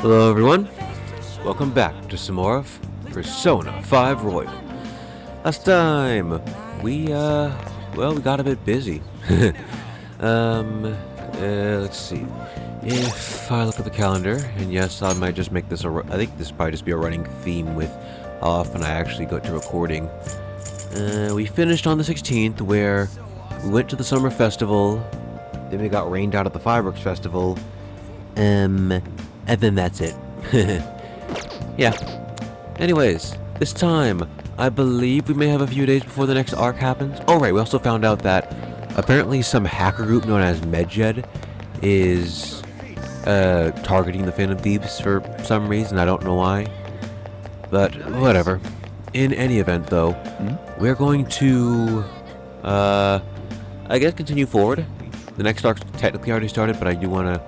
Hello everyone, welcome back to some more of Persona 5 Royal. Last time, we got a bit busy. Let's see. If I look at the calendar, and yes, I might just make this I think this will probably just be a running theme with how often I actually go to recording. We finished on the 16th, where we went to the summer festival, then we got rained out at the fireworks festival, and then that's it. Yeah. Anyways, this time, I believe we may have a few days before the next arc happens. Oh right, we also found out that apparently some hacker group known as Medjed is targeting the Phantom Thieves for some reason. I don't know why. But whatever. In any event though, we're going to I guess continue forward. The next arc's technically already started, but I do want to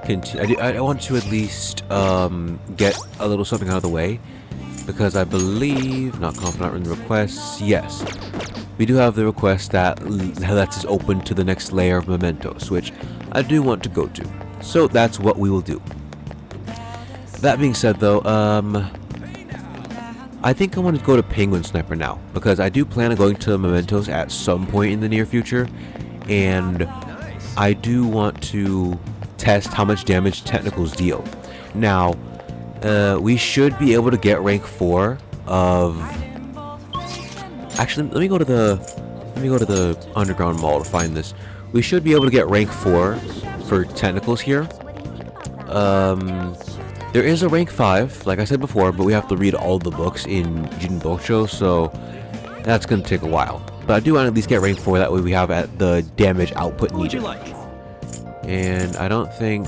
I want to at least get a little something out of the way, because I believe, not confident in the requests, yes, we do have the request that lets us open to the next layer of mementos, which I do want to go to. So that's what we will do. That being said though, I think I want to go to Penguin Sniper now, because I do plan on going to mementos at some point in the near future, and I do want to test how much damage technicals deal. Now, we should be able to get rank 4 of... Actually, let me go to the underground mall to find this. We should be able to get rank 4 for technicals here. There is a rank 5, like I said before, but we have to read all the books in Jinbocho, so that's going to take a while. But I do want to at least get rank 4, that way we have the damage output needed. And I don't think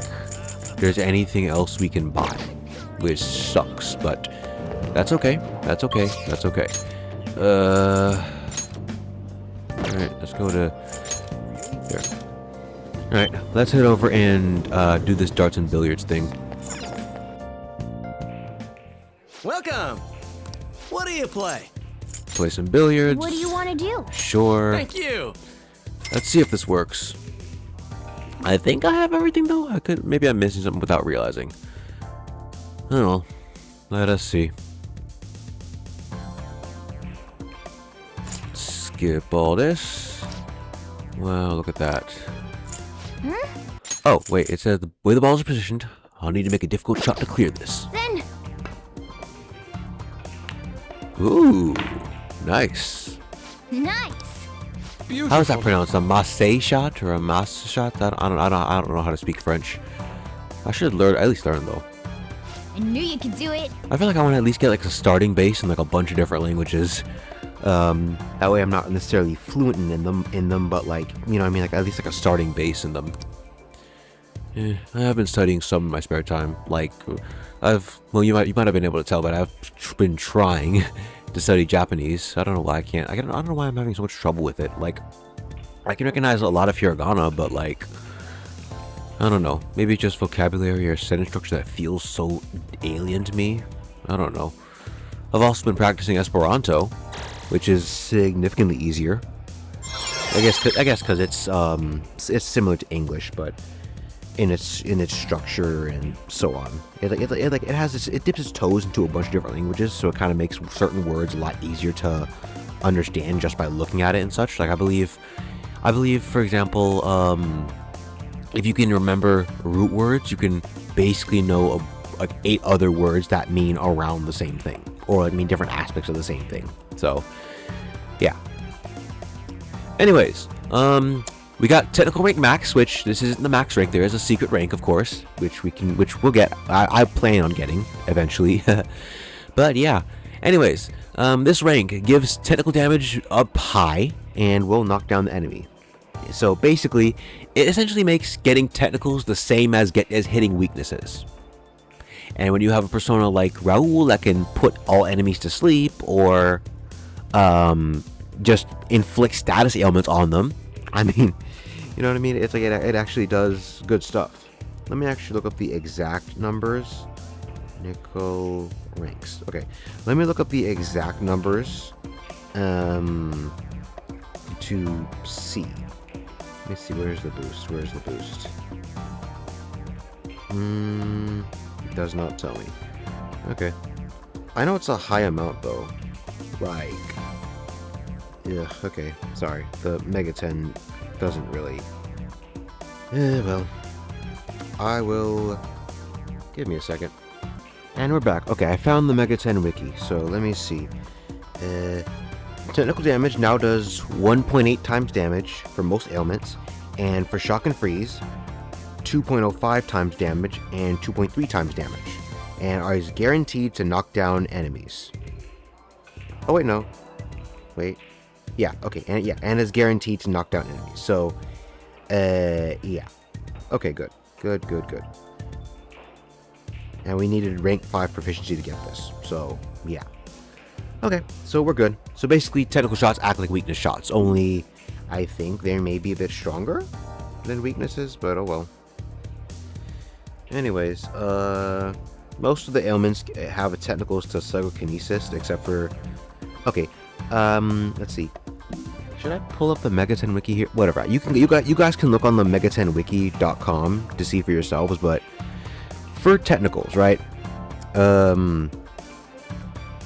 there's anything else we can buy, which sucks, but that's okay. That's okay. That's okay. Alright, let's go to there. Alright, let's head over and do this darts and billiards thing. Welcome! What do you play? Play some billiards. What do you want to do? Sure. Thank you! Let's see if this works. I think I have everything though. Maybe I'm missing something without realizing. Oh well. Let us see. Skip all this. Wow, look at that. Oh, wait, it says the way the balls are positioned, I'll need to make a difficult shot to clear this. Then. Ooh, nice. Nice. Beautiful. How is that pronounced? A masse shot or a masse shot? I don't know how to speak French. I should at least learn though. I knew you could do it. I feel like I want to at least get like a starting base in like a bunch of different languages. That way I'm not necessarily fluent in them, but like, you know what I mean, like at least like a starting base in them. I have been studying some in my spare time. Like, you might have been able to tell, but I've been trying to study Japanese. I don't know why I can't. I don't know why I'm having so much trouble with it. Like, I can recognize a lot of hiragana, but like, I don't know. Maybe it's just vocabulary or sentence structure that feels so alien to me. I don't know. I've also been practicing Esperanto, which is significantly easier. I guess because it's similar to English, but in its structure and so on. It dips its toes into a bunch of different languages, so it kind of makes certain words a lot easier to understand just by looking at it and such. Like I believe, for example, if you can remember root words, you can basically know like 8 other words that mean around the same thing, or like mean different aspects of the same thing. So, yeah. Anyways, we got technical rank max, which this isn't the max rank. There is a secret rank, of course, which we'll get. I plan on getting eventually. But yeah. Anyways, this rank gives technical damage up high and will knock down the enemy. So basically, it essentially makes getting technicals the same as hitting weaknesses. And when you have a persona like Raoul that can put all enemies to sleep, or just inflict status ailments on them, I mean, you know what I mean? It's like it actually does good stuff. Let me actually look up the exact numbers. Nickel ranks. Okay, let me look up the exact numbers to see. Let me see. Where's the boost? does not tell me. Okay. I know it's a high amount though. Like, yeah, okay, sorry. The Mega 10 doesn't really... well, I will... Give me a second. And we're back. Okay, I found the Mega 10 wiki, so let me see. Technical damage now does 1.8 times damage for most ailments, and for shock and freeze, 2.05 times damage and 2.3 times damage, and is guaranteed to knock down enemies. Oh wait, no. Wait. Yeah, okay, and is guaranteed to knock down enemies. So, yeah. Okay, good. Good. And we needed rank 5 proficiency to get this. So, yeah. Okay, so we're good. So basically, technical shots act like weakness shots. Only, I think they may be a bit stronger than weaknesses, but oh well. Anyways, most of the ailments have a technicals to psychokinesis, except for... Okay, let's see. Should I pull up the Mega 10 wiki here? Whatever. You guys can look on the mega10wiki.com to see for yourselves, but for technicals, right?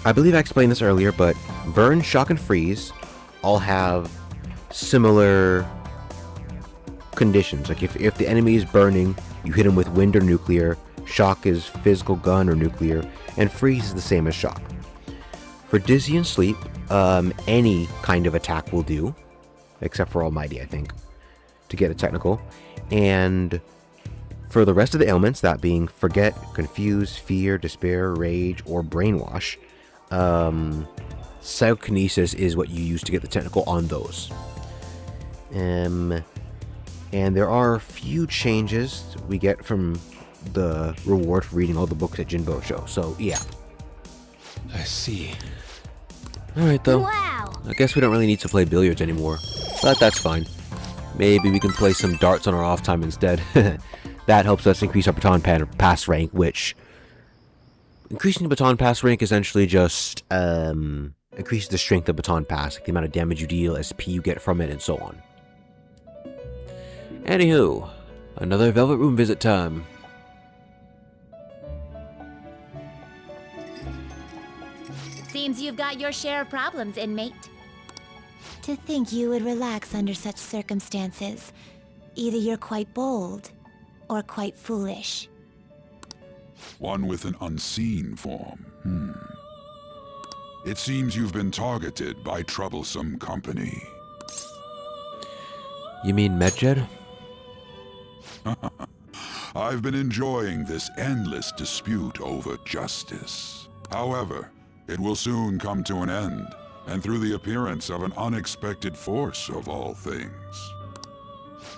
I believe I explained this earlier, but burn, shock, and freeze all have similar conditions. Like if the enemy is burning, you hit him with wind or nuclear. Shock is physical gun or nuclear, and freeze is the same as shock. For dizzy and sleep, any kind of attack will do, except for Almighty, I think, to get a technical. And for the rest of the ailments, that being forget, confuse, fear, despair, rage, or brainwash, psychokinesis is what you use to get the technical on those. And there are a few changes we get from the reward for reading all the books at Jinbo Show. So yeah. I see. Alright though. Wow. I guess we don't really need to play billiards anymore. But that's fine. Maybe we can play some darts on our off time instead. That helps us increase our baton pass rank, which... Increasing the baton pass rank essentially just increases the strength of baton pass, like the amount of damage you deal, SP you get from it, and so on. Anywho, another Velvet Room visit time. Seems you've got your share of problems, inmate. To think you would relax under such circumstances. Either you're quite bold, or quite foolish. One with an unseen form. It seems you've been targeted by troublesome company. You mean Medjed? I've been enjoying this endless dispute over justice. However, it will soon come to an end, and through the appearance of an unexpected force of all things.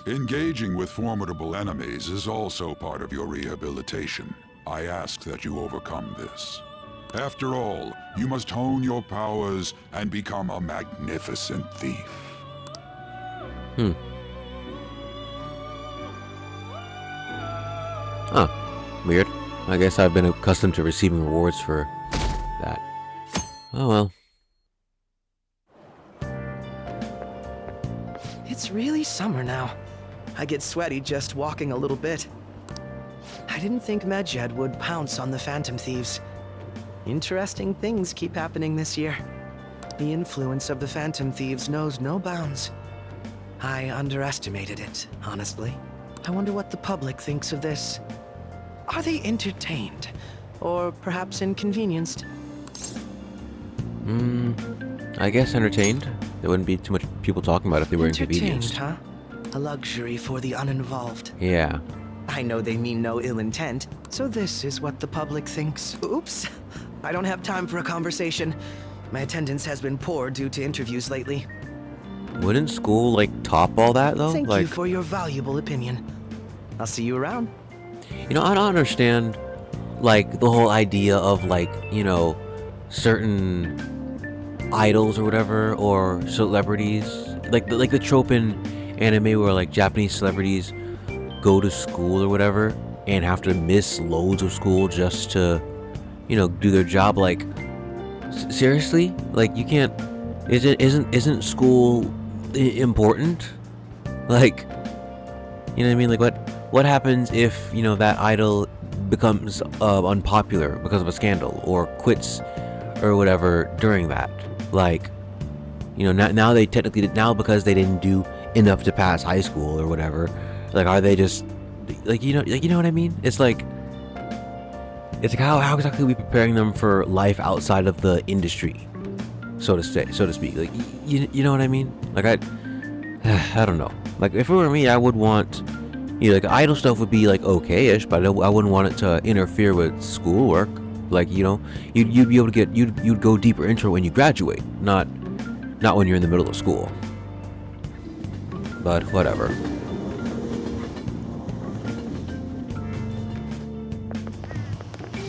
Engaging with formidable enemies is also part of your rehabilitation. I ask that you overcome this. After all, you must hone your powers and become a magnificent thief. Huh. Weird. I guess I've been accustomed to receiving rewards for that. Oh well. It's really summer now. I get sweaty just walking a little bit. I didn't think Medjed would pounce on the Phantom Thieves. Interesting things keep happening this year. The influence of the Phantom Thieves knows no bounds. I underestimated it, honestly. I wonder what the public thinks of this. Are they entertained? Or perhaps inconvenienced? I guess entertained. There wouldn't be too much people talking about it if they were inconvenienced. Entertained, huh? A luxury for the uninvolved. Yeah. I know they mean no ill intent, so this is what the public thinks. Oops. I don't have time for a conversation. My attendance has been poor due to interviews lately. Wouldn't school, like, top all that, though? Thank like, you for your valuable opinion. I'll see you around. You know, I don't understand, like, the whole idea of, like, you know, certain idols or whatever, or celebrities. Like the trope in anime where, like, Japanese celebrities go to school or whatever and have to miss loads of school just to, you know, do their job. Like, seriously? Like, you can't... Isn't school important? Like, you know what I mean? Like, what happens if, you know, that idol becomes unpopular because of a scandal or quits or whatever during that. Like, you know, now they technically, now because they didn't do enough to pass high school or whatever, like, are they just like, you know what I mean? It's like how exactly are we preparing them for life outside of the industry, so to speak? Like, you know what I mean? Like, I don't know. Like, if it were me, I would want, you know, like, idle stuff would be like okay-ish, but I wouldn't want it to interfere with schoolwork. Like, you know, you'd be able to get, you'd go deeper into it when you graduate, not when you're in the middle of school. But whatever.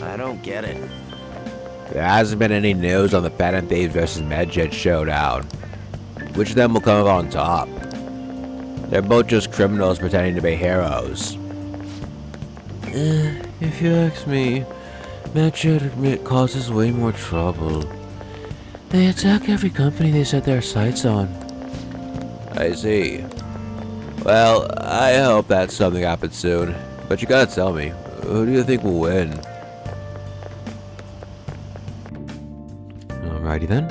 I don't get it. There hasn't been any news on the Phantom Thieves versus Medjet showdown. Which of them will come out on top? They're both just criminals pretending to be heroes. If you ask me, Medjet causes way more trouble. They attack every company they set their sights on. I see. Well, I hope that something happens soon. But you gotta tell me, who do you think will win? Alrighty then.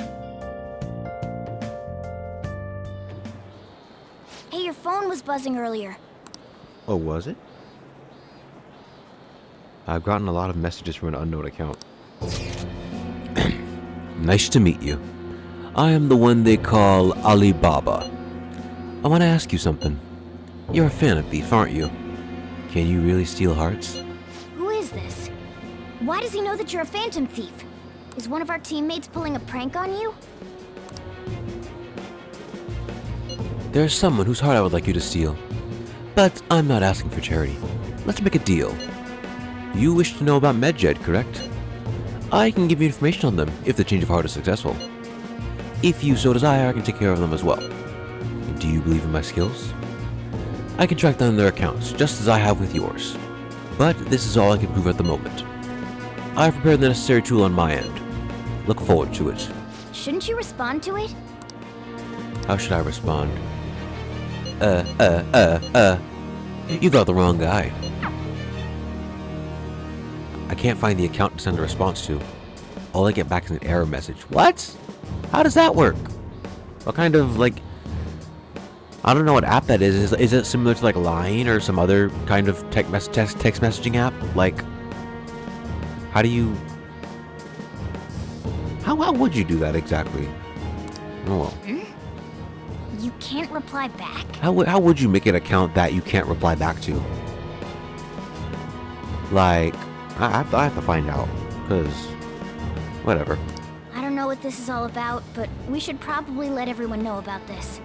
Hey, your phone was buzzing earlier. Oh, was it? I've gotten a lot of messages from an unknown account. Nice to meet you. I am the one they call Alibaba. I want to ask you something. You're a Phantom Thief, aren't you? Can you really steal hearts? Who is this? Why does he know that you're a Phantom Thief? Is one of our teammates pulling a prank on you? There's someone whose heart I would like you to steal. But I'm not asking for charity. Let's make a deal. You wish to know about Medjet, correct? I can give you information on them if the change of heart is successful. If you so desire, I can take care of them as well. Do you believe in my skills? I can track down their accounts, just as I have with yours. But this is all I can prove at the moment. I have prepared the necessary tool on my end. Look forward to it. Shouldn't you respond to it? How should I respond? You got the wrong guy. I can't find the account to send a response to. All I get back is an error message. What? How does that work? What kind of, like... I don't know what app that is. Is it similar to, like, Line or some other kind of text messaging app? Like... How do you... How would you do that exactly? Oh well. You can't reply back? How would you make an account that you can't reply back to? Like... I have to find out, because, whatever. I don't know what this is all about, but we should probably let everyone know about this.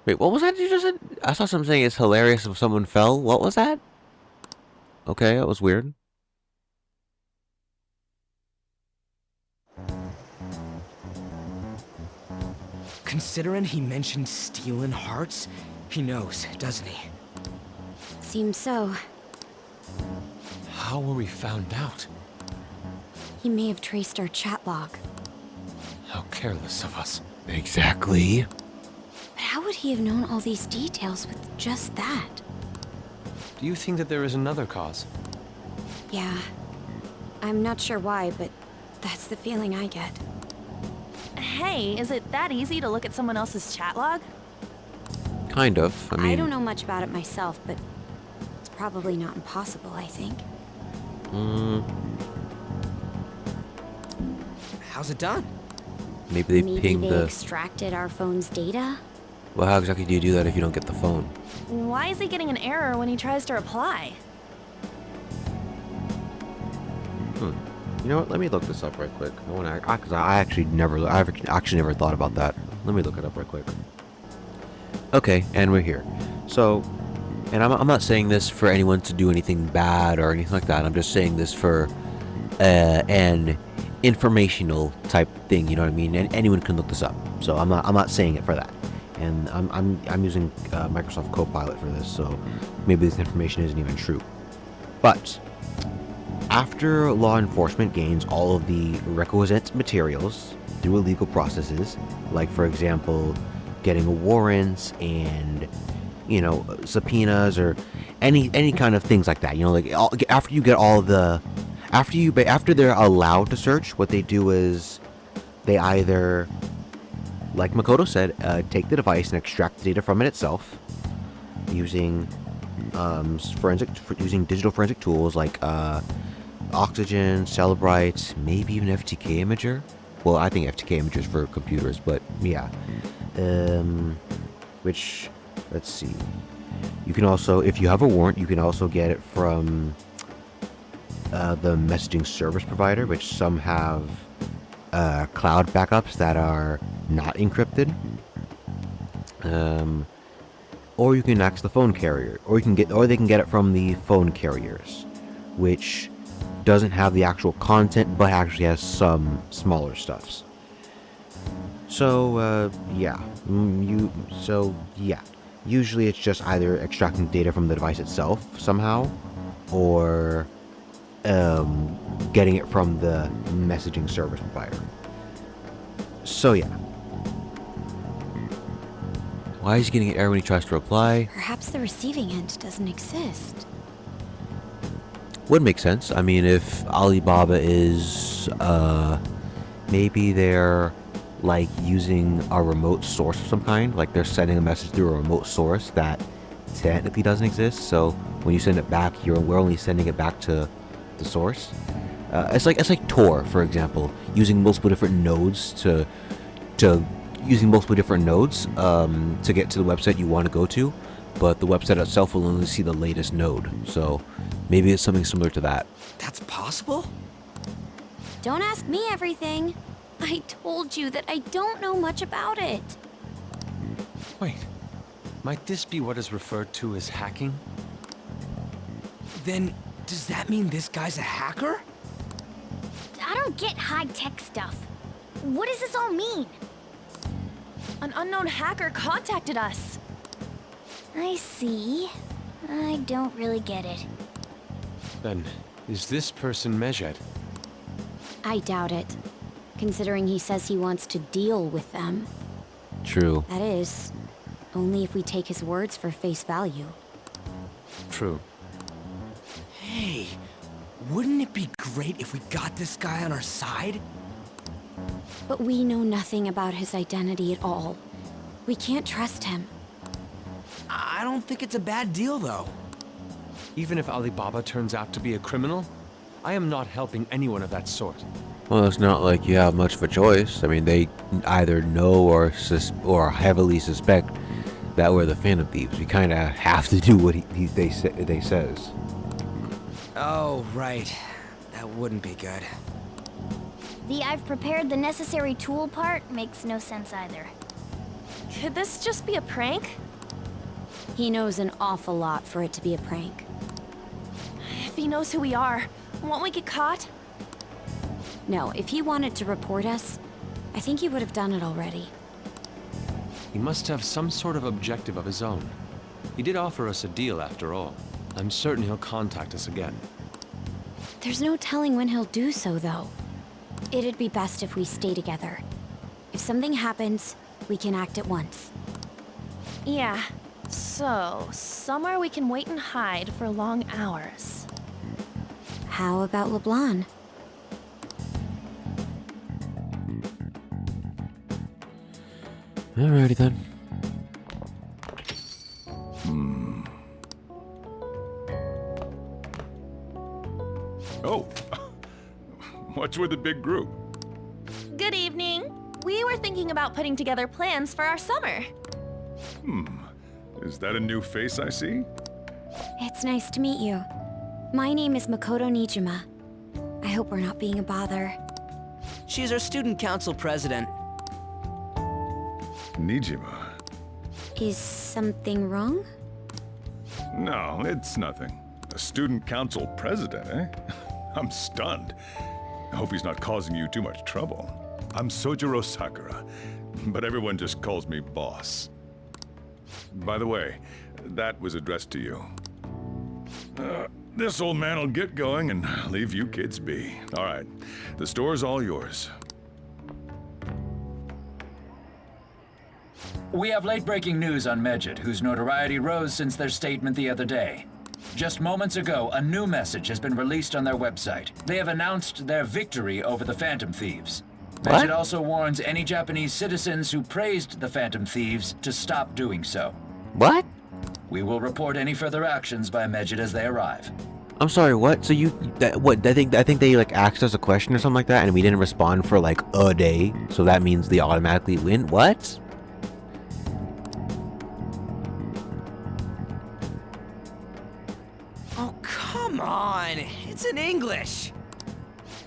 Wait, what was that you just said? I saw something saying it's hilarious if someone fell. What was that? Okay, that was weird. Considering he mentioned stealing hearts, he knows, doesn't he? Seems so. How were we found out? He may have traced our chat log. How careless of us. Exactly. But how would he have known all these details with just that? Do you think that there is another cause? Yeah. I'm not sure why, but that's the feeling I get. Hey, is it that easy to look at someone else's chat log? Kind of. I mean... I don't know much about it myself, but it's probably not impossible, I think. How's it done? Maybe they Maybe pinged they the... extracted our phone's data? Well, how exactly do you do that if you don't get the phone? Why is he getting an error when he tries to reply? You know what? Let me look this up right quick. Because I've actually never thought about that. Let me look it up right quick. Okay, and we're here. So, and I'm not saying this for anyone to do anything bad or anything like that. I'm just saying this for an informational type thing. You know what I mean? And anyone can look this up. So I'm not saying it for that. And I'm using Microsoft Copilot for this. So maybe this information isn't even true. But after law enforcement gains all of the requisite materials through illegal processes, like for example, getting warrants and, you know, subpoenas or any kind of things like that. You know, like after you get all the, after they're allowed to search, what they do is they either, like Makoto said, take the device and extract the data from it itself using using digital forensic tools like Oxygen, Celebrite, maybe even FTK Imager. Well, I think FTK Imager is for computers, but yeah. Which, let's see. You can also, if you have a warrant, you can also get it from the messaging service provider, which some have cloud backups that are not encrypted. Or you can access the phone carrier, or they can get it from the phone carriers, which doesn't have the actual content, but actually has some smaller stuffs. So yeah, usually it's just either extracting data from the device itself somehow, or getting it from the messaging service provider. So yeah. Why is he getting an error when he tries to reply? Perhaps the receiving end doesn't exist. Would make sense. I mean, if Alibaba is, maybe they're, like, using a remote source of some kind, like they're sending a message through a remote source that technically doesn't exist, so when you send it back, we're only sending it back to the source. It's like Tor, for example, using multiple different nodes to get to the website you want to go to, but the website itself will only see the latest node. So maybe it's something similar to that. That's possible? Don't ask me everything. I told you that I don't know much about it. Wait, might this be what is referred to as hacking? Then, does that mean this guy's a hacker? I don't get high-tech stuff. What does this all mean? An unknown hacker contacted us. I see. I don't really get it. Then, is this person Mejed? I doubt it, considering he says he wants to deal with them. True. That is, only if we take his words for face value. True. Hey, wouldn't it be great if we got this guy on our side? But we know nothing about his identity at all. We can't trust him. I don't think it's a bad deal, though. Even if Alibaba turns out to be a criminal, I am not helping anyone of that sort. Well, it's not like you have much of a choice. I mean, they either know or heavily suspect that we're the Phantom Thieves. We kind of have to do what they says. Oh, right. That wouldn't be good. The I've prepared the necessary tool part makes no sense either. Could this just be a prank? He knows an awful lot for it to be a prank. If he knows who we are, won't we get caught? No, if he wanted to report us, I think he would have done it already. He must have some sort of objective of his own. He did offer us a deal after all. I'm certain he'll contact us again. There's no telling when he'll do so, though. It'd be best if we stay together. If something happens, we can act at once. Yeah. So, somewhere we can wait and hide for long hours. How about LeBlanc? Alrighty then. Oh, what's with the big group? Good evening. We were thinking about putting together plans for our summer. Is that a new face I see? It's nice to meet you. My name is Makoto Nijima. I hope we're not being a bother. She's our student council president. Nijima. Is something wrong? No, it's nothing. A student council president, eh? I'm stunned. I hope he's not causing you too much trouble. I'm Sojiro Sakura, but everyone just calls me boss. By the way, that was addressed to you. this old man will get going and leave you kids be. All right, the store's all yours. We have late-breaking news on Medjed, whose notoriety rose since their statement the other day. Just moments ago, a new message has been released on their website. They have announced their victory over the Phantom Thieves. Medjed also warns any Japanese citizens who praised the Phantom Thieves to stop doing so. What? We will report any further actions by Medjed as they arrive. I'm sorry, what? So what? I think they like asked us a question or something like that, and we didn't respond for like a day. So that means they automatically win. What? Oh, come on! It's in English!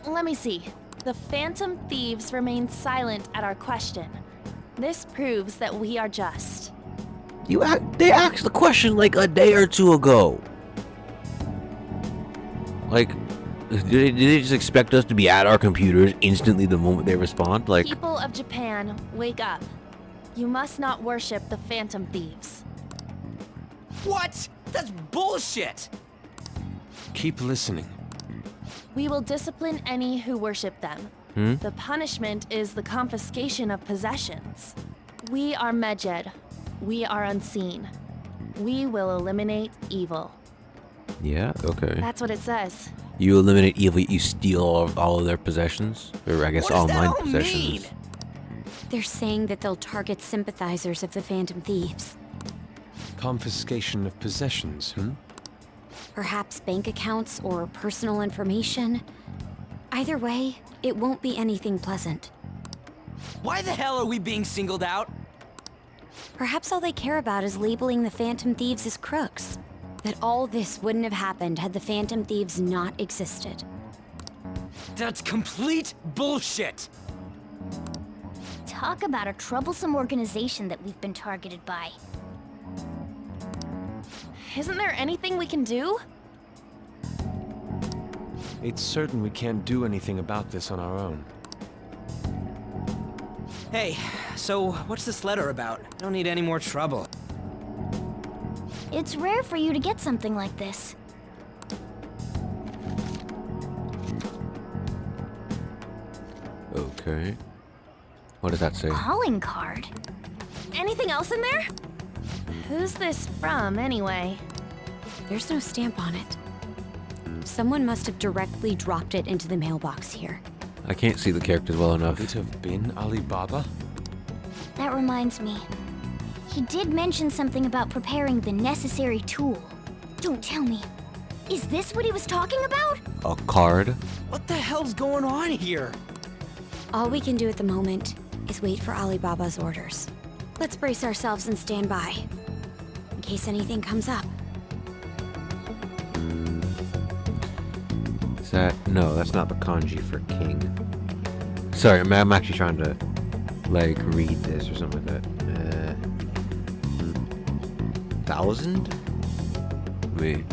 Let me see. The Phantom Thieves remain silent at our question. This proves that we are just. They asked the question like a day or two ago. Like, did they just expect us to be at our computers instantly the moment they respond? Like, People of Japan, wake up. You must not worship the Phantom Thieves. What? That's bullshit! Keep listening. We will discipline any who worship them. The punishment is the confiscation of possessions. We are Medjed. We are unseen. We will eliminate evil. yeah, okay. That's what it says. You eliminate evil, you steal all of their possessions, or I guess What does that online all possessions. mean? They're saying that they'll target sympathizers of the Phantom Thieves. Confiscation of possessions, Perhaps bank accounts or personal information. Either way, it won't be anything pleasant. Why the hell are we being singled out? Perhaps all they care about is labeling the Phantom Thieves as crooks. That all this wouldn't have happened had the Phantom Thieves not existed. That's complete bullshit! Talk about a troublesome organization that we've been targeted by. Isn't there anything we can do? It's certain we can't do anything about this on our own. Hey, so what's this letter about? I don't need any more trouble. It's rare for you to get something like this. Okay. What does that say? Calling card? Anything else in there? Who's this from, anyway? There's no stamp on it. Someone must have directly dropped it into the mailbox here. I can't see the characters well enough. Could it have been Alibaba? That reminds me. He did mention something about preparing the necessary tool. Don't tell me. Is this what he was talking about? A card? What the hell's going on here? All we can do at the moment is wait for Alibaba's orders. Let's brace ourselves and stand by, in case anything comes up. Is that... No, that's not the kanji for king. Sorry, I'm actually trying to, like, read this or something like that. 1,000? Wait.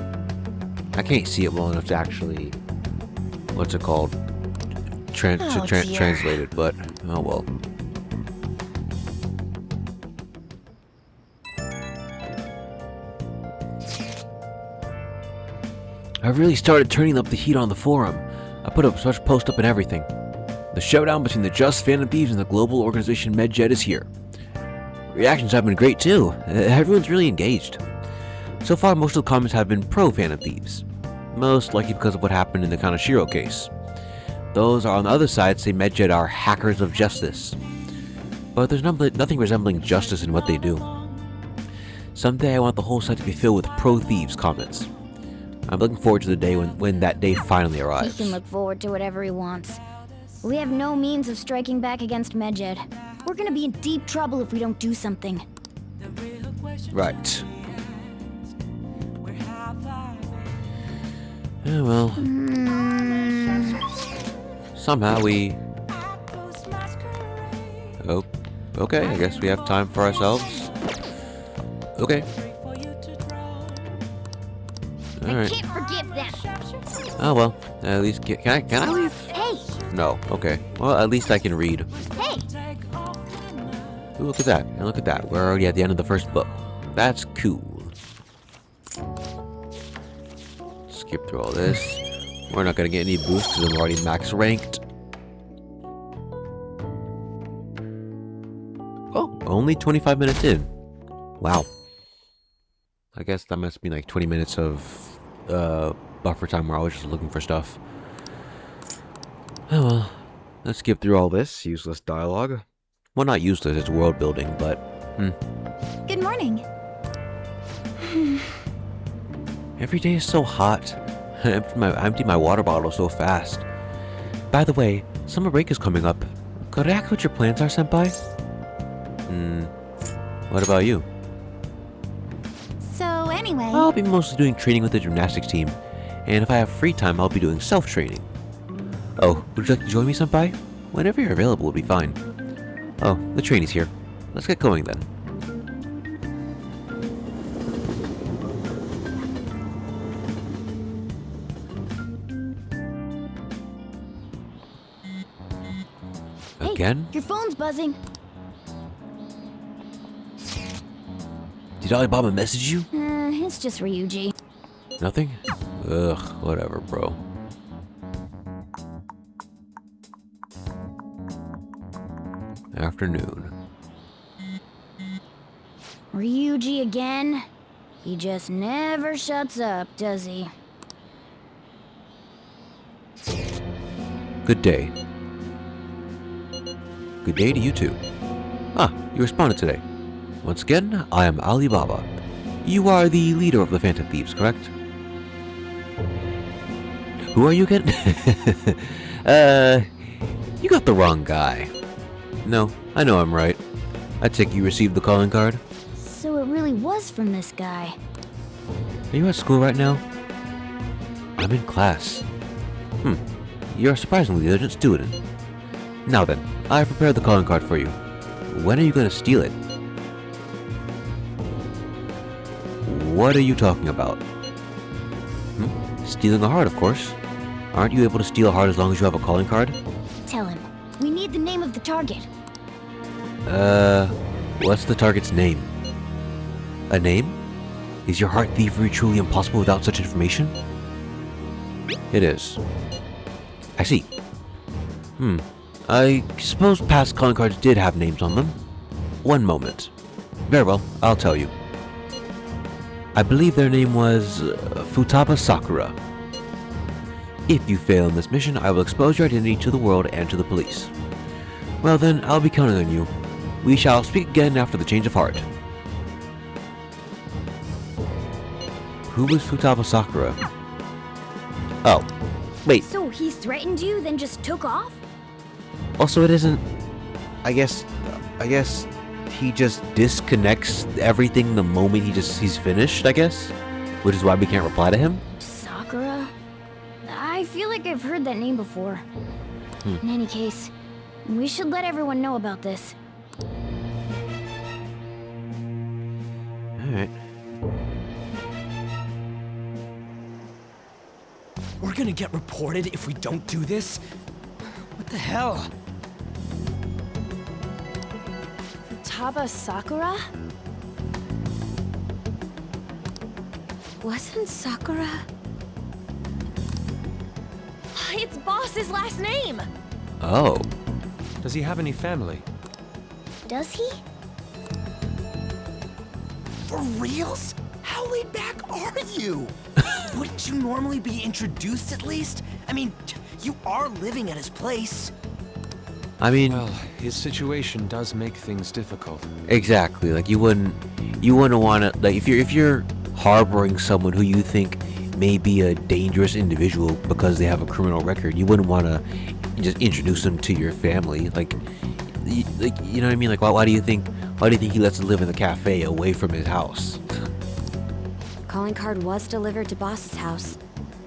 I can't see it well enough to actually... What's it called? Translate it, but... Oh well. I've really started turning up the heat on the forum. I put up such post up and everything. The showdown between the Just Phantom Thieves and the global organization Medjed is here. Reactions have been great too. Everyone's really engaged. So far, most of the comments have been pro Phantom Thieves. Most likely because of what happened in the Kaneshiro case. Those on the other side say Medjed are hackers of justice. But there's nothing resembling justice in what they do. Someday I want the whole site to be filled with pro Thieves comments. I'm looking forward to the day when that day finally He arrives. can look forward to whatever he wants. We have no means of striking back against Medjed. We're gonna be in deep trouble if we don't do something. Right. Yeah, well. Somehow we... Oh, okay, I guess we have time for ourselves. Okay. Alright. Can't forgive them. Oh well, at least can I leave? Hey, No. Okay. Well, at least I can read. hey! Ooh, look at that! And look at that. We're already at the end of the first book. That's cool. Let's skip through all this. We're not gonna get any boosts because I'm already max ranked. Oh, only 25 minutes in. Wow. I guess that must be like 20 minutes of buffer time where I was just looking for stuff. Oh well. Let's skip through all this useless dialogue. Well, not useless, it's world building, but Good morning. every day is so hot. I empty my water bottle so fast. By the way, summer break is coming up. Could I ask what your plans are, senpai? What about you? So anyway, I'll be mostly doing training with the gymnastics team, and if I have free time, I'll be doing self-training. Oh, would you like to join me, senpai? Whenever you're available will be fine. Oh, the train is here. Let's get going then. Again? Your phone's buzzing. Did Alibaba message you? It's just Ryuji. Nothing? Ugh, whatever, bro. Afternoon. Ryuji again? He just never shuts up, does he? Good day. Good day to you too. Ah, you responded today. Once again, I am Alibaba. You are the leader of the Phantom Thieves, correct? Who are you again? You got the wrong guy. No, I know I'm right. I take you received the calling card. So it really was from this guy. Are you at school right now? I'm in class. You're a surprisingly diligent student. Now then, I've prepared the calling card for you. When are you going to steal it? What are you talking about? Stealing a heart, of course. Aren't you able to steal a heart as long as you have a calling card? Tell him. We need the name of the target. What's the target's name? A name? Is your heart thievery truly impossible without such information? It is. I see. I suppose past calling cards did have names on them. One moment. Very well, I'll tell you. I believe their name was Futaba Sakura. If you fail in this mission, I will expose your identity to the world and to the police. Well then, I'll be counting on you. We shall speak again after the change of heart. Who was Futaba Sakura? Oh, wait. So he threatened you, then just took off? Also, it isn't... I guess he just disconnects everything the moment he's finished, I guess? Which is why we can't reply to him? Sakura? I feel like I've heard that name before. In any case, we should let everyone know about this. Alright. We're gonna get reported if we don't do this? What the hell? Futaba Sakura? Wasn't Sakura? It's Boss's last name! Oh. Does he have any family? Does he? For reals? How laid back are you? Wouldn't you normally be introduced at least? I mean, you are living at his place. I mean... Well, his situation does make things difficult. Exactly. Like, you wouldn't want to... Like, if you're harboring someone who you think may be a dangerous individual because they have a criminal record, you wouldn't want to just introduce them to your family. Like, you know what I mean? Like, why do you think he lets them live in the cafe away from his house? Calling card was delivered to Boss's house.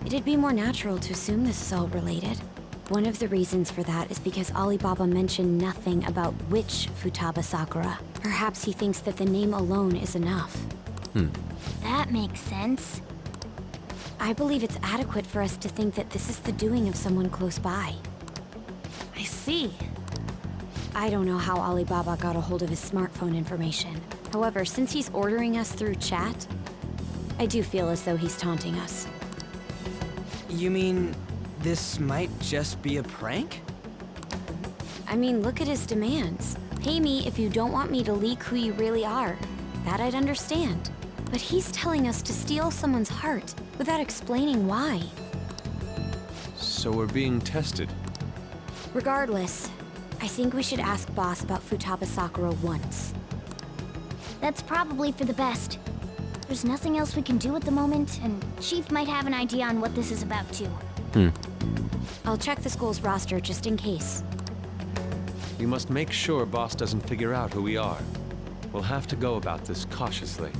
It'd be more natural to assume this is all related. One of the reasons for that is because Alibaba mentioned nothing about which Futaba Sakura. Perhaps he thinks that the name alone is enough. That makes sense. I believe it's adequate for us to think that this is the doing of someone close by. I see. I don't know how Alibaba got a hold of his smartphone information. However, since he's ordering us through chat, I do feel as though he's taunting us. You mean this might just be a prank? I mean, look at his demands. Pay me if you don't want me to leak who you really are. That I'd understand. But he's telling us to steal someone's heart without explaining why. So we're being tested. Regardless, I think we should ask Boss about Futaba Sakura once. That's probably for the best. There's nothing else we can do at the moment, and Chief might have an idea on what this is about too. I'll check the school's roster just in case. We must make sure Boss doesn't figure out who we are. We'll have to go about this cautiously.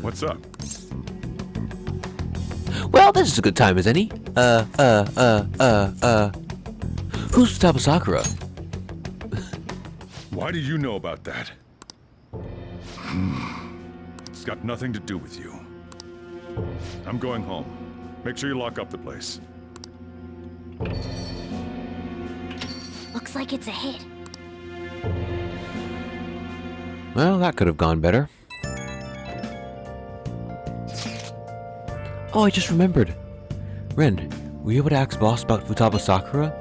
What's up? Well, this is a good time as any. Who's Futaba Sakura? Why do you know about that? It's got nothing to do with you. I'm going home. Make sure you lock up the place. Looks like it's a hit. Well, that could have gone better. Oh, I just remembered. Ren, were you able to ask Boss about Futaba Sakura?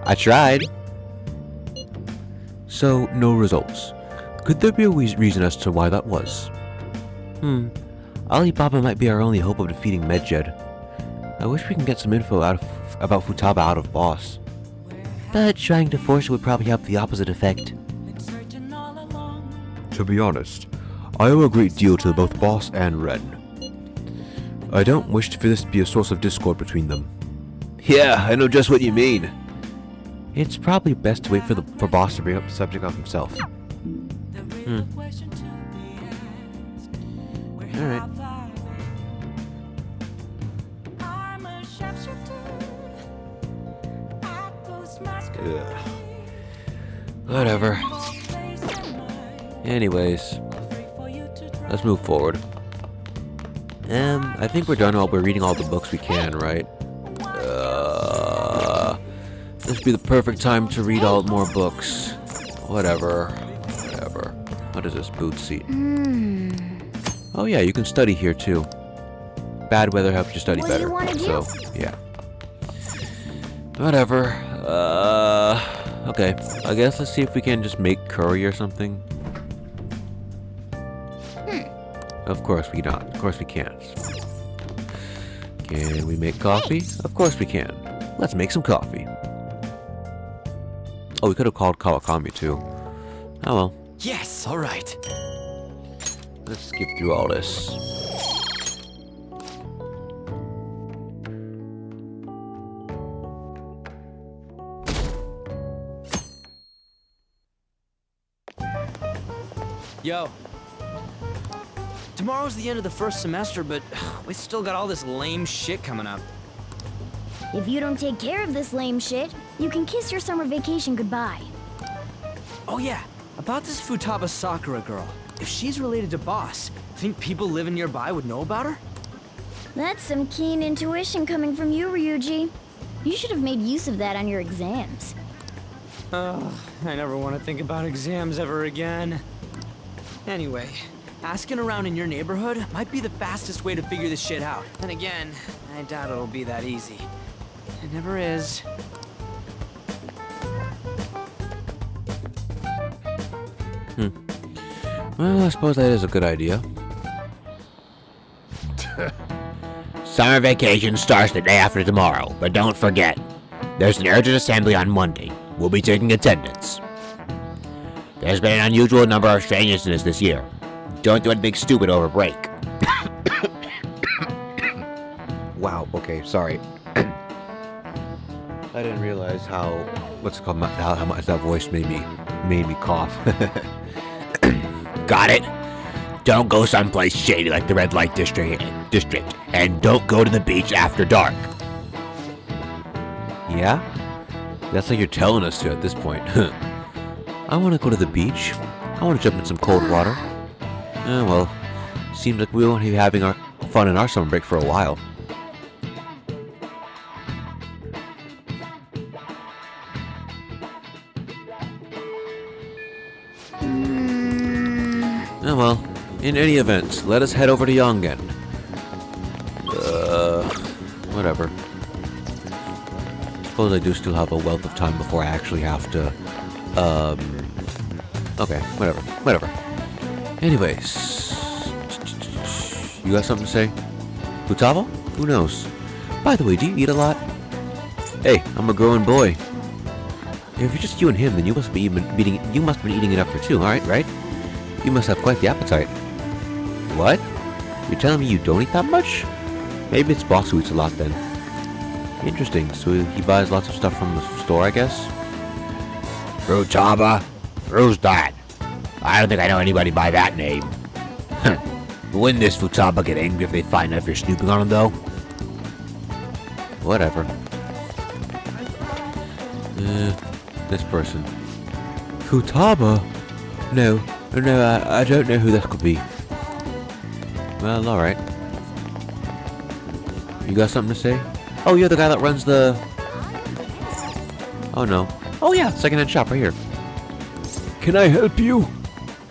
I tried. So, no results. Could there be a reason as to why that was? Alibaba might be our only hope of defeating Medjed. I wish we can get some info about Futaba out of Boss. But trying to force it would probably have the opposite effect. To be honest, I owe a great deal to both Boss and Ren. I don't wish for this to be a source of discord between them. Yeah, I know just what you mean. It's probably best to wait for Boss to bring up the subject of himself. Alright. Whatever. Anyways, let's move forward. I think we're done while we're reading all the books we can, right? This would be the perfect time to read all more books. Whatever. What is this? Boot seat. Oh yeah, you can study here too. Bad weather helps you study better. So, yeah. Whatever. Okay. I guess let's see if we can just make curry or something. Of course we not. Of course we can't. Can we make coffee? Of course we can. Let's make some coffee. Oh, we could have called Kawakami too. Oh well. Yes, alright. Let's skip through all this. Yo. Tomorrow's the end of the first semester, but we still got all this lame shit coming up. If you don't take care of this lame shit, you can kiss your summer vacation goodbye. Oh yeah, about this Futaba Sakura girl. If she's related to Boss, think people living nearby would know about her? That's some keen intuition coming from you, Ryuji. You should have made use of that on your exams. I never want to think about exams ever again. Anyway, asking around in your neighborhood might be the fastest way to figure this shit out. Then again, I doubt it'll be that easy. It never is. Well, I suppose that is a good idea. Summer vacation starts the day after tomorrow, but don't forget, there's an urgent assembly on Monday. We'll be taking attendance. There's been an unusual number of strangeness this year. Don't do anything stupid over break. Wow, okay, sorry. I didn't realize how much that voice made me cough. Got it? Don't go someplace shady like the red light district, and don't go to the beach after dark. Yeah? That's like you're telling us to at this point. I want to go to the beach. I want to jump in some cold water. Well, seems like we won't be having our fun in our summer break for a while. Oh well. In any event, let us head over to Yongen. Whatever. Suppose I do still have a wealth of time before I actually have to, okay, whatever. Anyways. You got something to say? Futaba? Who knows? By the way, do you eat a lot? Hey, I'm a growing boy. If it's just you and him, then you must be eating enough for two, alright, right? You must have quite the appetite. What? You're telling me you don't eat that much? Maybe it's Boss who eats a lot then. Interesting, so he buys lots of stuff from the store, I guess? Futaba? Who's that? I don't think I know anybody by that name. Wouldn't this Futaba get angry if they find out if you're snooping on him, though? Whatever. This person. Futaba? No, I don't know who this could be. Well, alright. You got something to say? Oh, you're the guy that runs the... Oh no. Oh yeah, secondhand shop right here. Can I help you?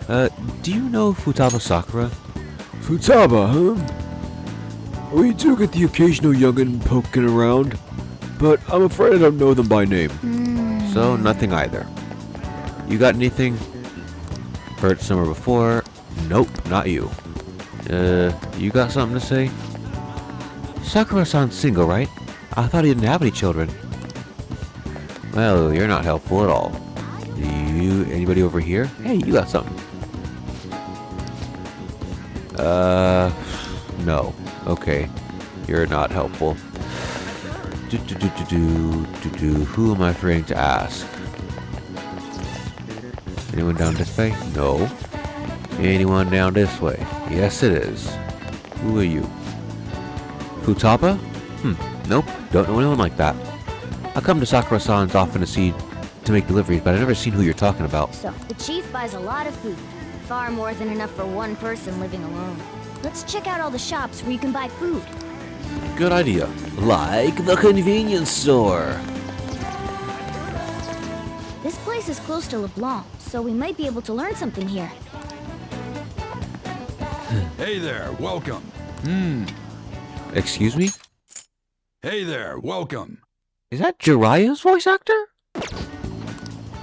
Do you know Futaba Sakura? Futaba, huh? We do get the occasional youngin' poking around, but I'm afraid I don't know them by name. So, nothing either. You got anything? Heard somewhere before? Nope, not you. You got something to say? Sakura-san's single, right? I thought he didn't have any children. Well, you're not helpful at all. Anybody over here? Hey, you got something. No. Okay. You're not helpful. Who am I forgetting to ask? Anyone down this way? No. Anyone down this way? Yes, it is. Who are you? Futaba? Nope. Don't know anyone like that. I come to Sakura-san's often to make deliveries, but I've never seen who you're talking about. So, the chief buys a lot of food. Far more than enough for one person living alone. Let's check out all the shops where you can buy food. Good idea. Like the convenience store. This place is close to LeBlanc, so we might be able to learn something here. Hey there, welcome. Excuse me? Hey there, welcome. Is that Jiraiya's voice actor?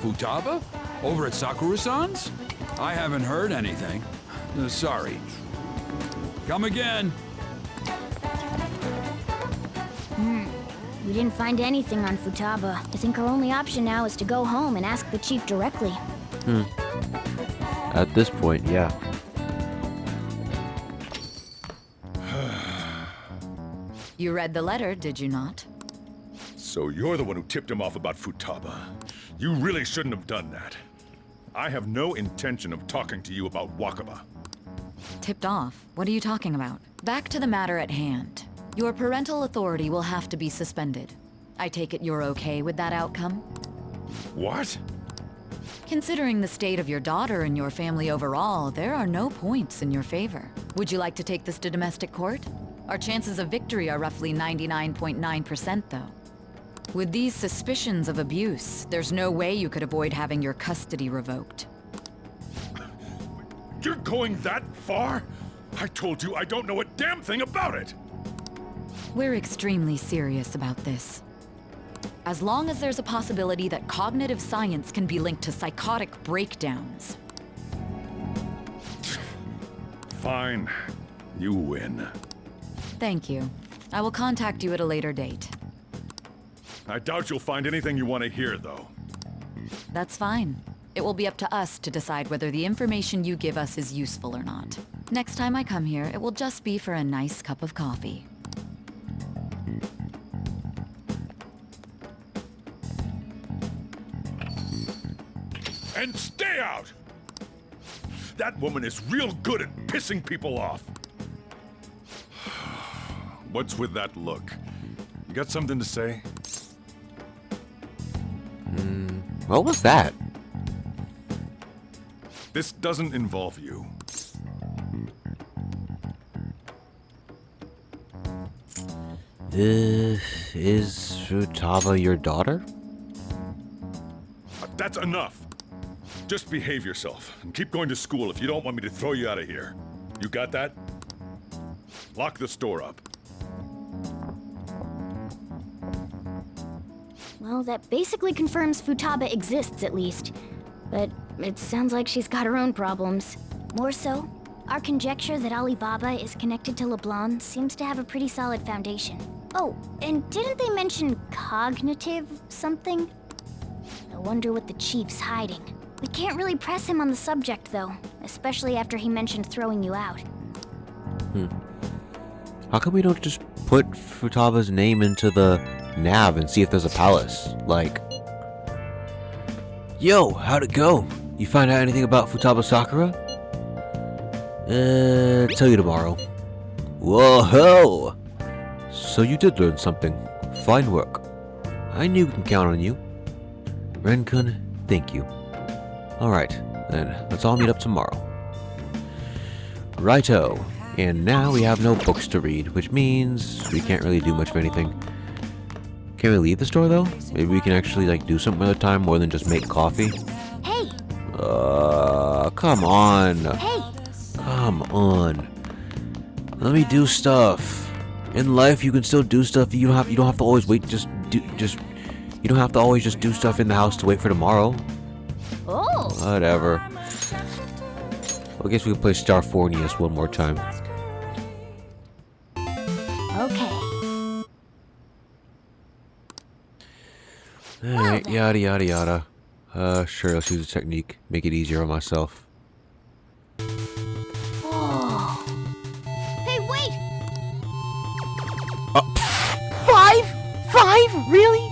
Futaba? Over at Sakura-san's? I haven't heard anything. Sorry. Come again. We didn't find anything on Futaba. I think our only option now is to go home and ask the chief directly. At this point, yeah. You read the letter, did you not? So you're the one who tipped him off about Futaba. You really shouldn't have done that. I have no intention of talking to you about Wakaba. Tipped off? What are you talking about? Back to the matter at hand. Your parental authority will have to be suspended. I take it you're okay with that outcome? What? Considering the state of your daughter and your family overall, there are no points in your favor. Would you like to take this to domestic court? Our chances of victory are roughly 99.9%, though. With these suspicions of abuse, there's no way you could avoid having your custody revoked. You're going that far? I told you I don't know a damn thing about it! We're extremely serious about this. As long as there's a possibility that cognitive science can be linked to psychotic breakdowns. Fine. You win. Thank you. I will contact you at a later date. I doubt you'll find anything you want to hear, though. That's fine. It will be up to us to decide whether the information you give us is useful or not. Next time I come here, it will just be for a nice cup of coffee. And stay out! That woman is real good at pissing people off. What's with that look? You got something to say? What was that? This doesn't involve you. Is Futaba your daughter? That's enough. Just behave yourself and keep going to school if you don't want me to throw you out of here. You got that? Lock the store up. Well, that basically confirms Futaba exists, at least. But it sounds like she's got her own problems. More so, our conjecture that Alibaba is connected to LeBlanc seems to have a pretty solid foundation. Oh, and didn't they mention cognitive something? I wonder what the chief's hiding. We can't really press him on the subject, though, especially after he mentioned throwing you out. How come we don't just put Futaba's name into the nav and see if there's a palace? Like, yo, how'd it go? You find out anything about Futaba Sakura? Tell you tomorrow. Whoa-ho! So you did learn something. Fine work. I knew we can count on you. Ren-kun, thank you. Alright, then let's all meet up tomorrow. Righto. And now we have no books to read, which means we can't really do much of anything. Can we leave the store though? Maybe we can actually like do something another time more than just make coffee? Hey! Come on. Hey! Come on. Let me do stuff. In life you can still do stuff. You don't have to always wait you don't have to always just do stuff in the house to wait for tomorrow. Oh! Whatever. Well, I guess we can play Starfornius one more time. Okay. Alright, yada yada yada. Sure, let's use the technique. Make it easier on myself. Oh. Hey, wait! 5? 5? Really?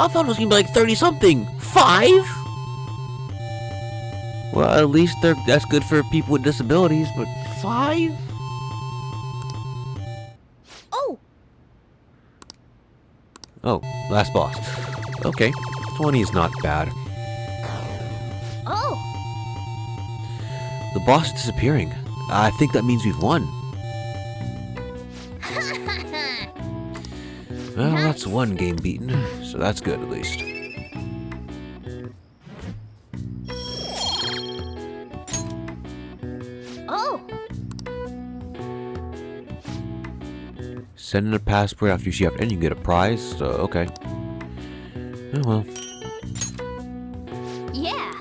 I thought it was gonna be like 30-something. 5? Well, at least that's good for people with disabilities, but 5? Oh! Oh, last boss. Okay, 20 is not bad. Oh! The boss is disappearing. I think that means we've won. Well, that's one game beaten, so that's good at least. Oh! Send in a passport after you see and you can get a prize, so okay. Oh well. Yeah!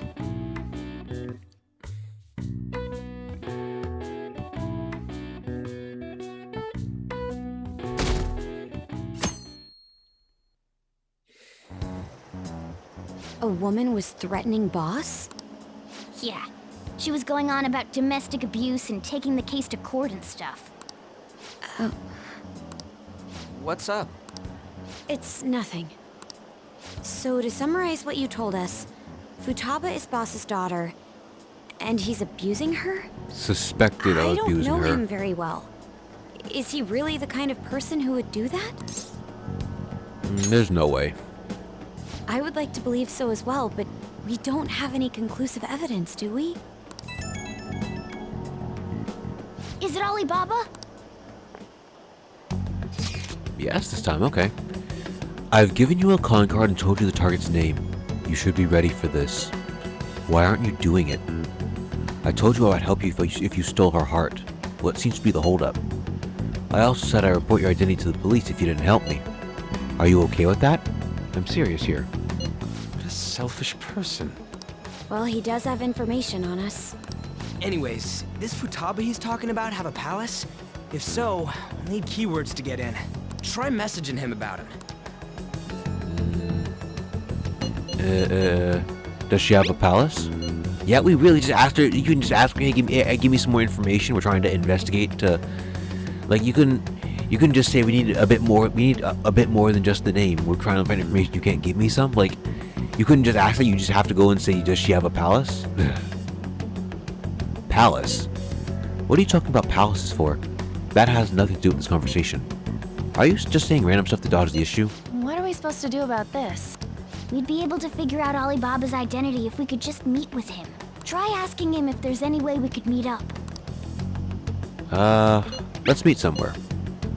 A woman was threatening Boss? Yeah. She was going on about domestic abuse and taking the case to court and stuff. Oh, What's up? it's nothing. So to summarize what you told us, Futaba is Boss's daughter, and he's abusing her? Suspected of abusing I don't know her. him very well. Is he really the kind of person who would do that? There's no way. I would like to believe so as well, but we don't have any conclusive evidence, do we? Is it Alibaba? Yes, this time, okay. I've given you a calling card and told you the target's name. You should be ready for this. Why aren't you doing it? I told you I would help you if you stole her heart. What seems to be the holdup? I also said I'd report your identity to the police if you didn't help me. Are you okay with that? I'm serious here. What a selfish person. Well, he does have information on us. Anyways, this Futaba he's talking about have a palace? If so, we'll need keywords to get in. Try messaging him about him. Does she have a palace? Yeah, we really just asked her. You can just ask her, hey, give me some more information. We're trying to investigate to, like, you can just say we need a bit more. We need a bit more than just the name. We're trying to find information. You can't give me some. Like, you couldn't just ask her. You just have to go and say, does she have a palace? Palace? What are you talking about palaces for? That has nothing to do with this conversation. Are you just saying random stuff to dodge the issue? What are we supposed to do about this? We'd be able to figure out Alibaba's identity if we could just meet with him. Try asking him if there's any way we could meet up. Let's meet somewhere.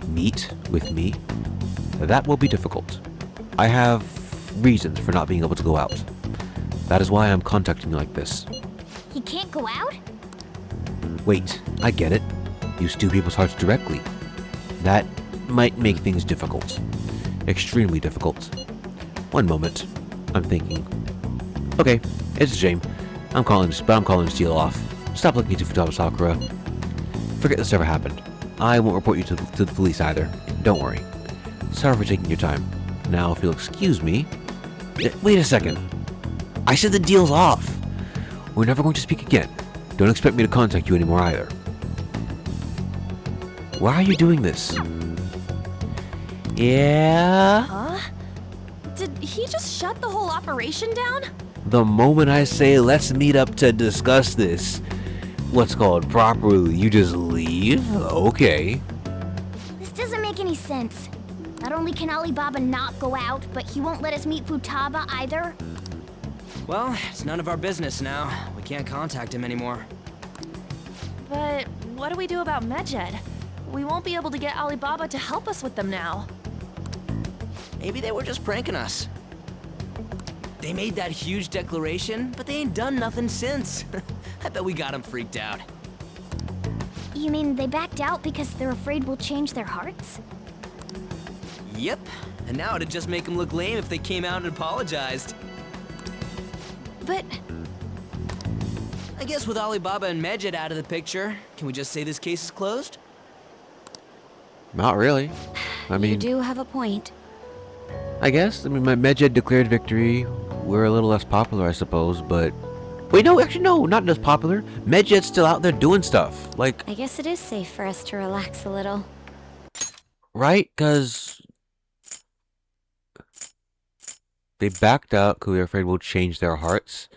Meet with me? That will be difficult. I have reasons for not being able to go out. That is why I'm contacting you like this. He can't go out? Wait, I get it. You steal people's hearts directly. That might make things difficult. Extremely difficult. One moment. I'm thinking. Okay, it's a shame. I'm calling to steal off. Stop looking into Futaba Sakura. Forget this ever happened. I won't report you to the police either. Don't worry. Sorry for taking your time. Now, if you'll excuse me... Wait a second. I said the deal's off. We're never going to speak again. Don't expect me to contact you anymore either. Why are you doing this? Yeah? Huh? Did he just shut the whole operation down? The moment I say let's meet up to discuss this, what's called properly, you just leave? Okay. This doesn't make any sense. Not only can Alibaba not go out, but he won't let us meet Futaba either. Well, it's none of our business now. We can't contact him anymore. But what do we do about Medjed? We won't be able to get Alibaba to help us with them now. Maybe they were just pranking us. They made that huge declaration, but they ain't done nothing since. I bet we got them freaked out. You mean they backed out because they're afraid we'll change their hearts? Yep, and now it'd just make them look lame if they came out and apologized. But... I guess with Alibaba and Medjed out of the picture, can we just say this case is closed? Not really. I mean... You do have a point. I guess. I mean, my Medjed declared victory. We're a little less popular, I suppose, but... Wait, no, actually, no, not as popular. Medjed's still out there doing stuff. Like... I guess it is safe for us to relax a little. Right? Because... They backed out because we were afraid we'll change their hearts.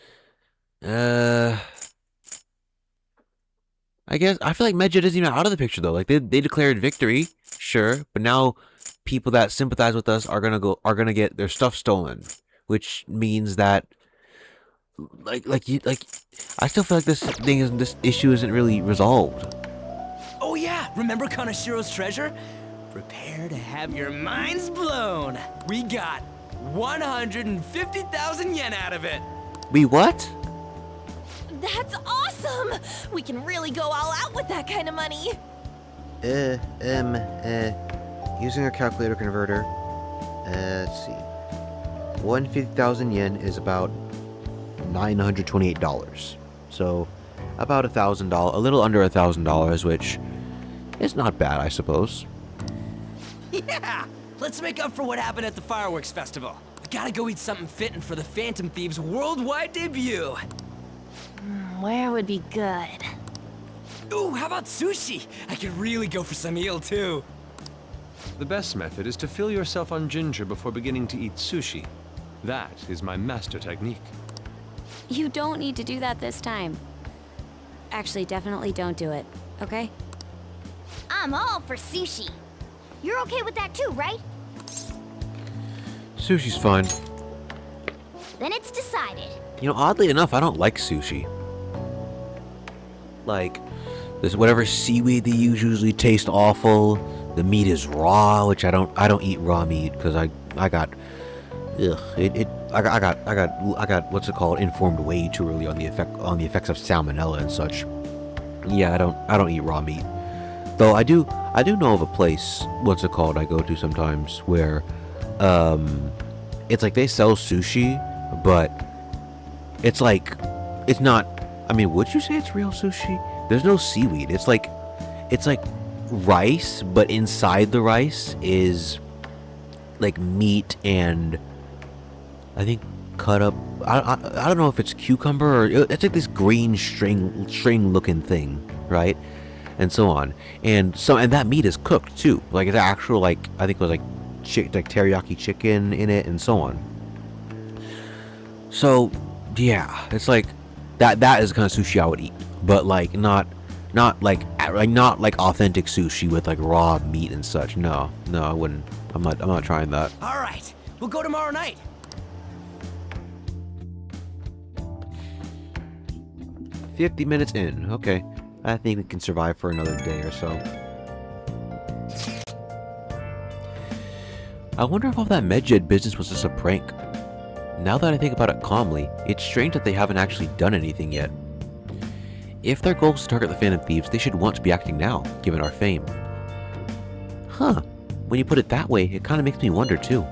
I guess, I feel like Medjed isn't even out of the picture, though. Like, they declared victory, sure, but now people that sympathize with us are gonna get their stuff stolen, which means that, I still feel like this issue isn't really resolved. Oh yeah, remember Kanashiro's treasure? Prepare to have your minds blown. We got 150,000 yen out of it. We what? That's awesome! We can really go all out with that kind of money. Using a calculator converter, let's see. 150,000 yen is about $928. So, about $1,000, a little under $1,000, which is not bad, I suppose. Yeah! Let's make up for what happened at the fireworks festival. We gotta go eat something fitting for the Phantom Thieves' worldwide debut. Where would be good? Ooh, how about sushi? I could really go for some eel, too. The best method is to fill yourself on ginger before beginning to eat sushi. That is my master technique. You don't need to do that this time. Actually, definitely don't do it, okay? I'm all for sushi. You're okay with that too, right? Sushi's fine. Then it's decided. You know, oddly enough, I don't like sushi. Like, this whatever seaweed they use usually tastes awful. The meat is raw, which I don't eat raw meat because I got what's it called, informed way too early on the effects of salmonella and such. Yeah, I don't eat raw meat. Though I do know of a place, what's it called, I go to sometimes where it's like they sell sushi, but it's like it's not, I mean, would you say it's real sushi? There's no seaweed. It's like rice, but inside the rice is like meat and I think cut up, I don't know if it's cucumber or it's like this green string looking thing, right? And so on. And that meat is cooked too. Like it's actual, like, I think it was like teriyaki chicken in it and so on. So yeah, it's like that is the kind of sushi I would eat, but like not like authentic sushi with like raw meat and such. No, I wouldn't. I'm not trying that. All right, we'll go tomorrow night. "50 minutes in. Okay, I think we can survive for another day or so." I wonder if all that Medjed business was just a prank. Now that I think about it calmly, it's strange that they haven't actually done anything yet. If their goal is to target the Phantom Thieves, they should want to be acting now, given our fame. Huh. When you put it that way, it kind of makes me wonder too.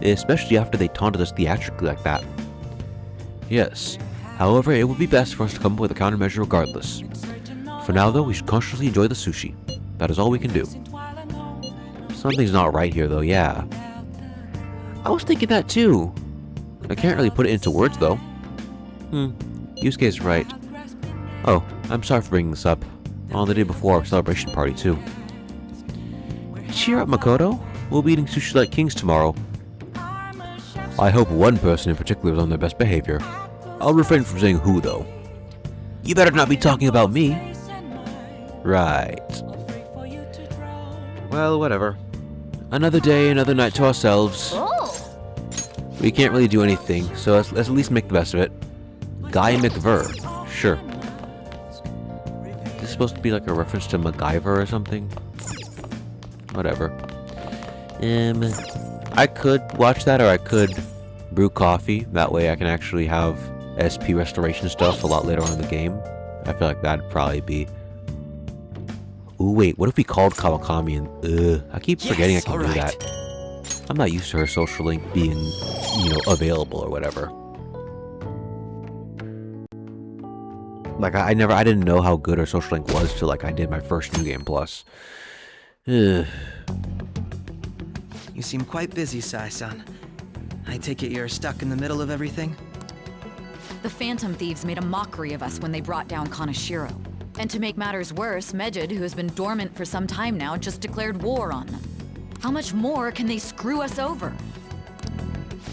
Especially after they taunted us theatrically like that. Yes. However, it would be best for us to come up with a countermeasure regardless. For now though, we should consciously enjoy the sushi. That is all we can do. Something's not right here though, yeah. I was thinking that too. I can't really put it into words though. Yusuke's right. Oh, I'm sorry for bringing this up. On the day before our celebration party too. Cheer up, Makoto. We'll be eating sushi like kings tomorrow. I hope one person in particular is on their best behavior. I'll refrain from saying who though. You better not be talking about me. Right. Well, whatever. Another day, another night to ourselves. We can't really do anything, so let's at least make the best of it. Guy McVer. Sure. Is this supposed to be like a reference to MacGyver or something? Whatever. I could watch that, or I could brew coffee. That way I can actually have SP restoration stuff a lot later on in the game. I feel like that'd probably be... Ooh, wait, what if we called Kawakami and... I keep forgetting I can do that. I'm not used to her social link being, you know, available or whatever. Like, I didn't know how good her social link was till, like, I did my first New Game Plus. You seem quite busy, Sai-san. I take it you're stuck in the middle of everything? The Phantom Thieves made a mockery of us when they brought down Kaneshiro. And to make matters worse, Mejid, who has been dormant for some time now, just declared war on them. How much more can they screw us over?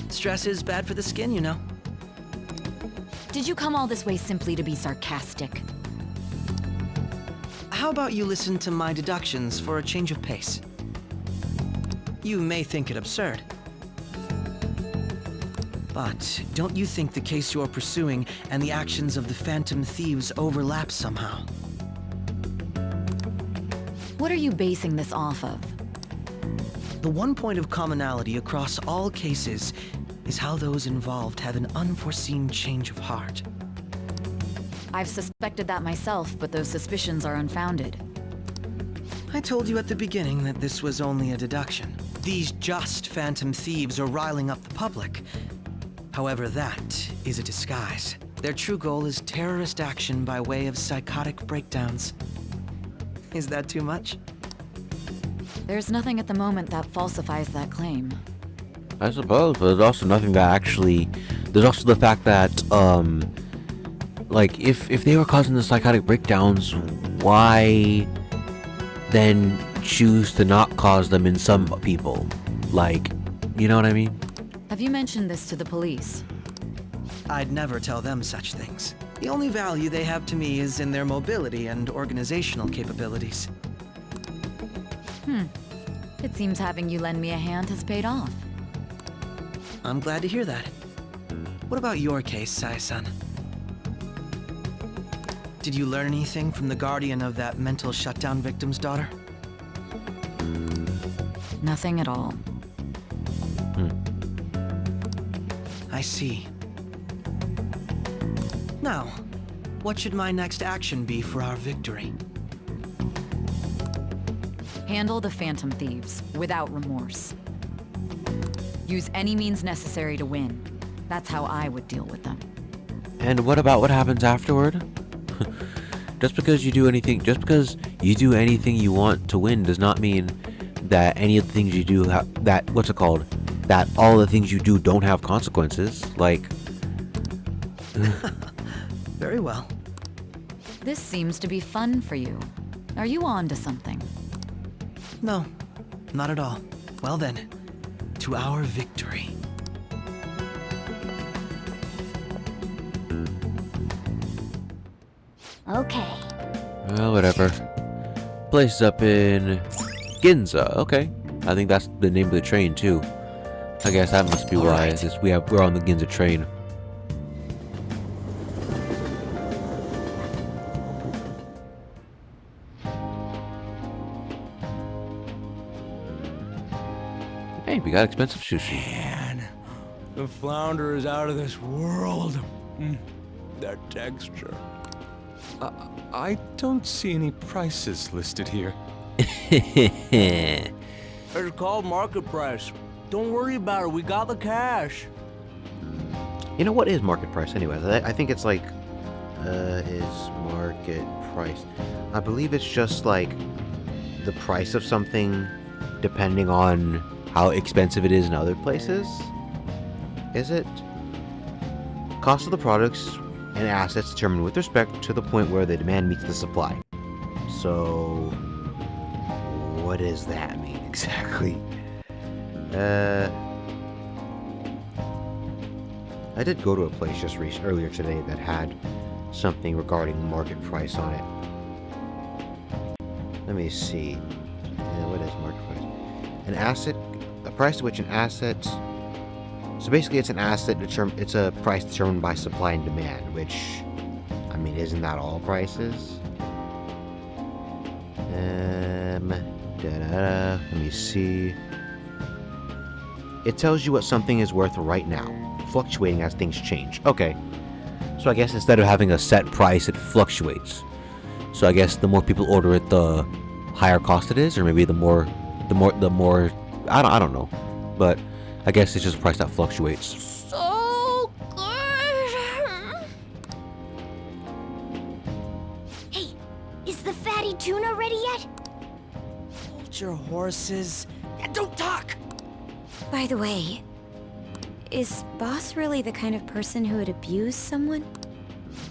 Stress is bad for the skin, you know. Did you come all this way simply to be sarcastic? How about you listen to my deductions for a change of pace? You may think it absurd. But don't you think the case you're pursuing and the actions of the Phantom Thieves overlap somehow? What are you basing this off of? The one point of commonality across all cases is how those involved have an unforeseen change of heart. I've suspected that myself, but those suspicions are unfounded. I told you at the beginning that this was only a deduction. These just Phantom Thieves are riling up the public. However, that is a disguise. Their true goal is terrorist action by way of psychotic breakdowns. Is that too much? There's nothing at the moment that falsifies that claim. I suppose, but there's also nothing that actually... There's also the fact that, like, if they were causing the psychotic breakdowns, why then choose to not cause them in some people? Like, you know what I mean? Have you mentioned this to the police? I'd never tell them such things. The only value they have to me is in their mobility and organizational capabilities. It seems having you lend me a hand has paid off. I'm glad to hear that. What about your case, Sai-san? Did you learn anything from the guardian of that mental shutdown victim's daughter? Nothing at all. I see. Now, what should my next action be for our victory? Handle the Phantom Thieves without remorse. Use any means necessary to win. That's how I would deal with them. And what about what happens afterward? Just because you do anything you want to win does not mean that any of the things you do that all the things you do don't have consequences. Like, very well. This seems to be fun for you. Are you on to something? No, not at all. Well then, to our victory. Okay. well, whatever. Place is up in Ginza. Okay, I think that's the name of the train too. I guess that must be why we're on the Ginza train. Hey, we got expensive sushi. Man, The flounder is out of this world. That texture. I don't see any prices listed here. It's called market price. Don't worry about it, we got the cash. You know, what is market price anyways? I think it's like, is market price. I believe it's just like the price of something depending on how expensive it is in other places. Is it? Cost of the products and assets determined with respect to the point where the demand meets the supply. So, what does that mean exactly? I did go to a place just earlier today that had something regarding market price on it. Let me see. What is market price? An asset, a price to which an asset. So basically, it's an asset it's a price determined by supply and demand. Which, I mean, isn't that all prices? Let me see. It tells you what something is worth right now, fluctuating as things change. Okay. So I guess instead of having a set price, it fluctuates. So I guess the more people order it, the higher cost it is, or maybe the more I don't know. But I guess it's just a price that fluctuates. So good. Hey, is the fatty tuna ready yet? Hold your horses. And don't talk! By the way, is Boss really the kind of person who would abuse someone?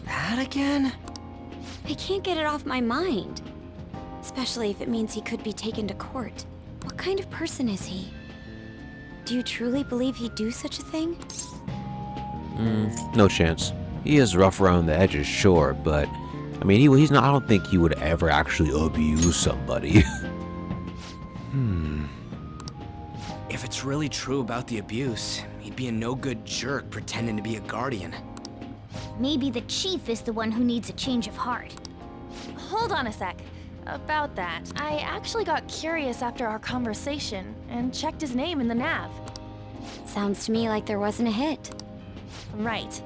That again? I can't get it off my mind. Especially if it means he could be taken to court. What kind of person is he? Do you truly believe he'd do such a thing? No chance. He is rough around the edges, sure, but I mean, he's not. I don't think he would ever actually abuse somebody. If it's really true about the abuse, he'd be a no-good jerk pretending to be a guardian. Maybe the chief is the one who needs a change of heart. Hold on a sec. About that, I actually got curious after our conversation and checked his name in the nav. Sounds to me like there wasn't a hit. Right.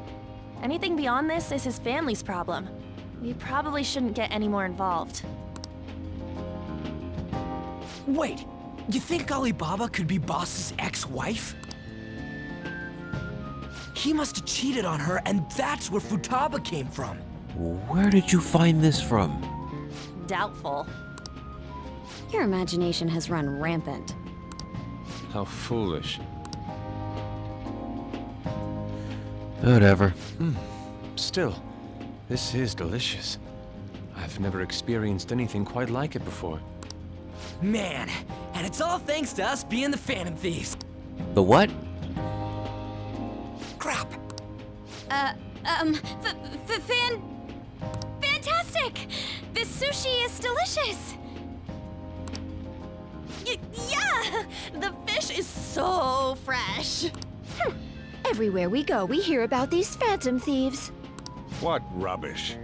Anything beyond this is his family's problem. We probably shouldn't get any more involved. Wait, you think Alibaba could be Boss's ex-wife? He must have cheated on her, and that's where Futaba came from. Where did you find this from? Doubtful. Your imagination has run rampant. How foolish. Whatever. Still, this is delicious. I've never experienced anything quite like it before. Man, and it's all thanks to us being the Phantom Thieves. The what? Crap. Fantastic! This sushi is delicious! Yeah! The fish is so fresh! Everywhere we go, we hear about these Phantom Thieves. What rubbish.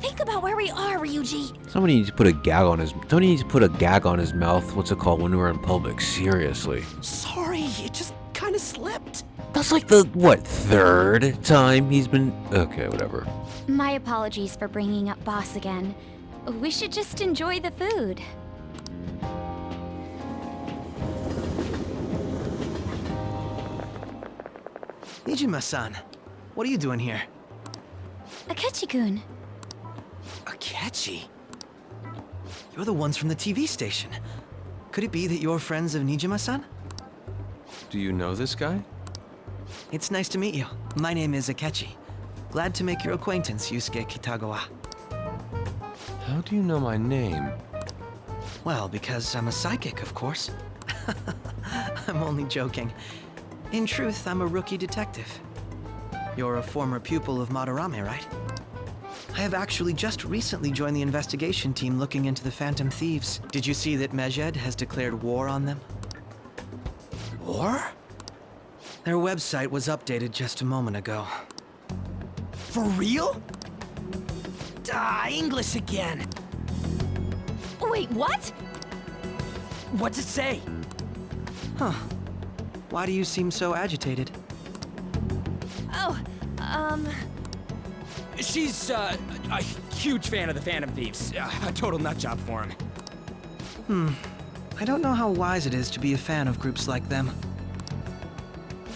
Think about where we are, Ryuji! Somebody needs to put a gag on his. Somebody needs to put a gag on his mouth. What's it called when we're in public? Seriously. Sorry, it just kind of slipped. That's like the what, third time he's been. Okay, whatever. My apologies for bringing up Boss again. We should just enjoy the food. Nijima-san, what are you doing here? Akechi-kun. Akechi? You're the ones from the TV station. Could it be that you're friends of Nijima-san? Do you know this guy? It's nice to meet you. My name is Akechi. Glad to make your acquaintance, Yusuke Kitagawa. How do you know my name? Well, because I'm a psychic, of course. I'm only joking. In truth, I'm a rookie detective. You're a former pupil of Madarame, right? I have actually just recently joined the investigation team looking into the Phantom Thieves. Did you see that Medjed has declared war on them? War? Their website was updated just a moment ago. For real? English again. Wait, what? What's it say? Huh. Why do you seem so agitated? Oh, She's a huge fan of the Phantom Thieves. A total nutjob for him. I don't know how wise it is to be a fan of groups like them.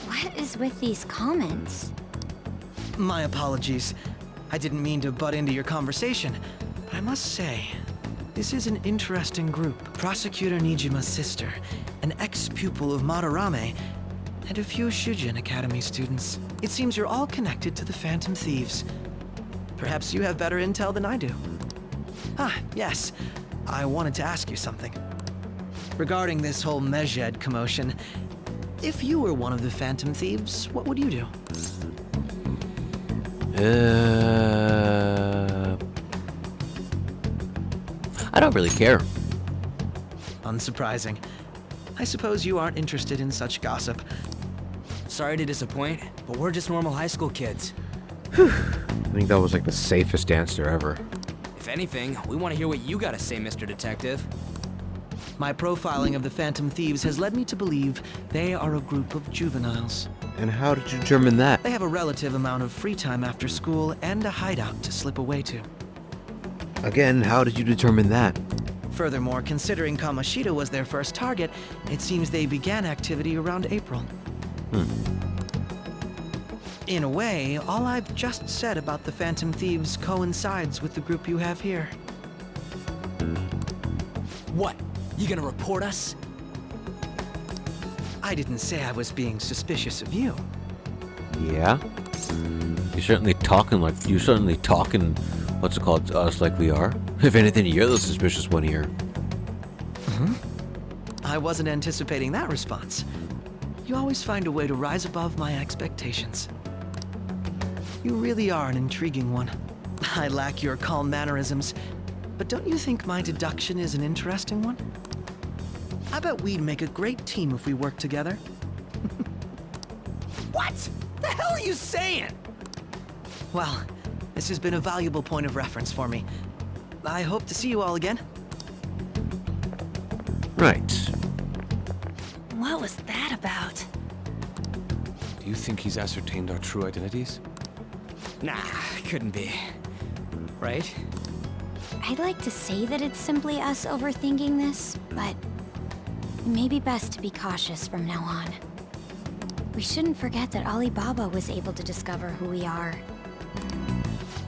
What is with these comments? My apologies. I didn't mean to butt into your conversation, but I must say, this is an interesting group. Prosecutor Nijima's sister, an ex-pupil of Madarame, and a few Shujin Academy students. It seems you're all connected to the Phantom Thieves. Perhaps you have better intel than I do. Ah, yes. I wanted to ask you something. Regarding this whole Medjed commotion, if you were one of the Phantom Thieves, what would you do? I don't really care. Unsurprising. I suppose you aren't interested in such gossip. Sorry to disappoint, but we're just normal high school kids. I think that was like the safest answer ever. If anything, we want to hear what you gotta say, Mr. Detective. My profiling of the Phantom Thieves has led me to believe they are a group of juveniles. And how did you determine that? They have a relative amount of free time after school and a hideout to slip away to. Again, how did you determine that? Furthermore, considering Kamoshida was their first target, it seems they began activity around April. In a way, all I've just said about the Phantom Thieves coincides with the group you have here. What? You gonna report us? I didn't say I was being suspicious of you. Yeah? You're certainly talking, what's it called, to us like we are. If anything, you're the suspicious one here. I wasn't anticipating that response. You always find a way to rise above my expectations. You really are an intriguing one. I lack your calm mannerisms, but don't you think my deduction is an interesting one? I bet we'd make a great team if we worked together. What? The hell are you saying? Well, this has been a valuable point of reference for me. I hope to see you all again. Right. what was that about? Do you think he's ascertained our true identities? Nah, couldn't be. Right? I'd like to say that it's simply us overthinking this, but it may be best to be cautious from now on. We shouldn't forget that Alibaba was able to discover who we are.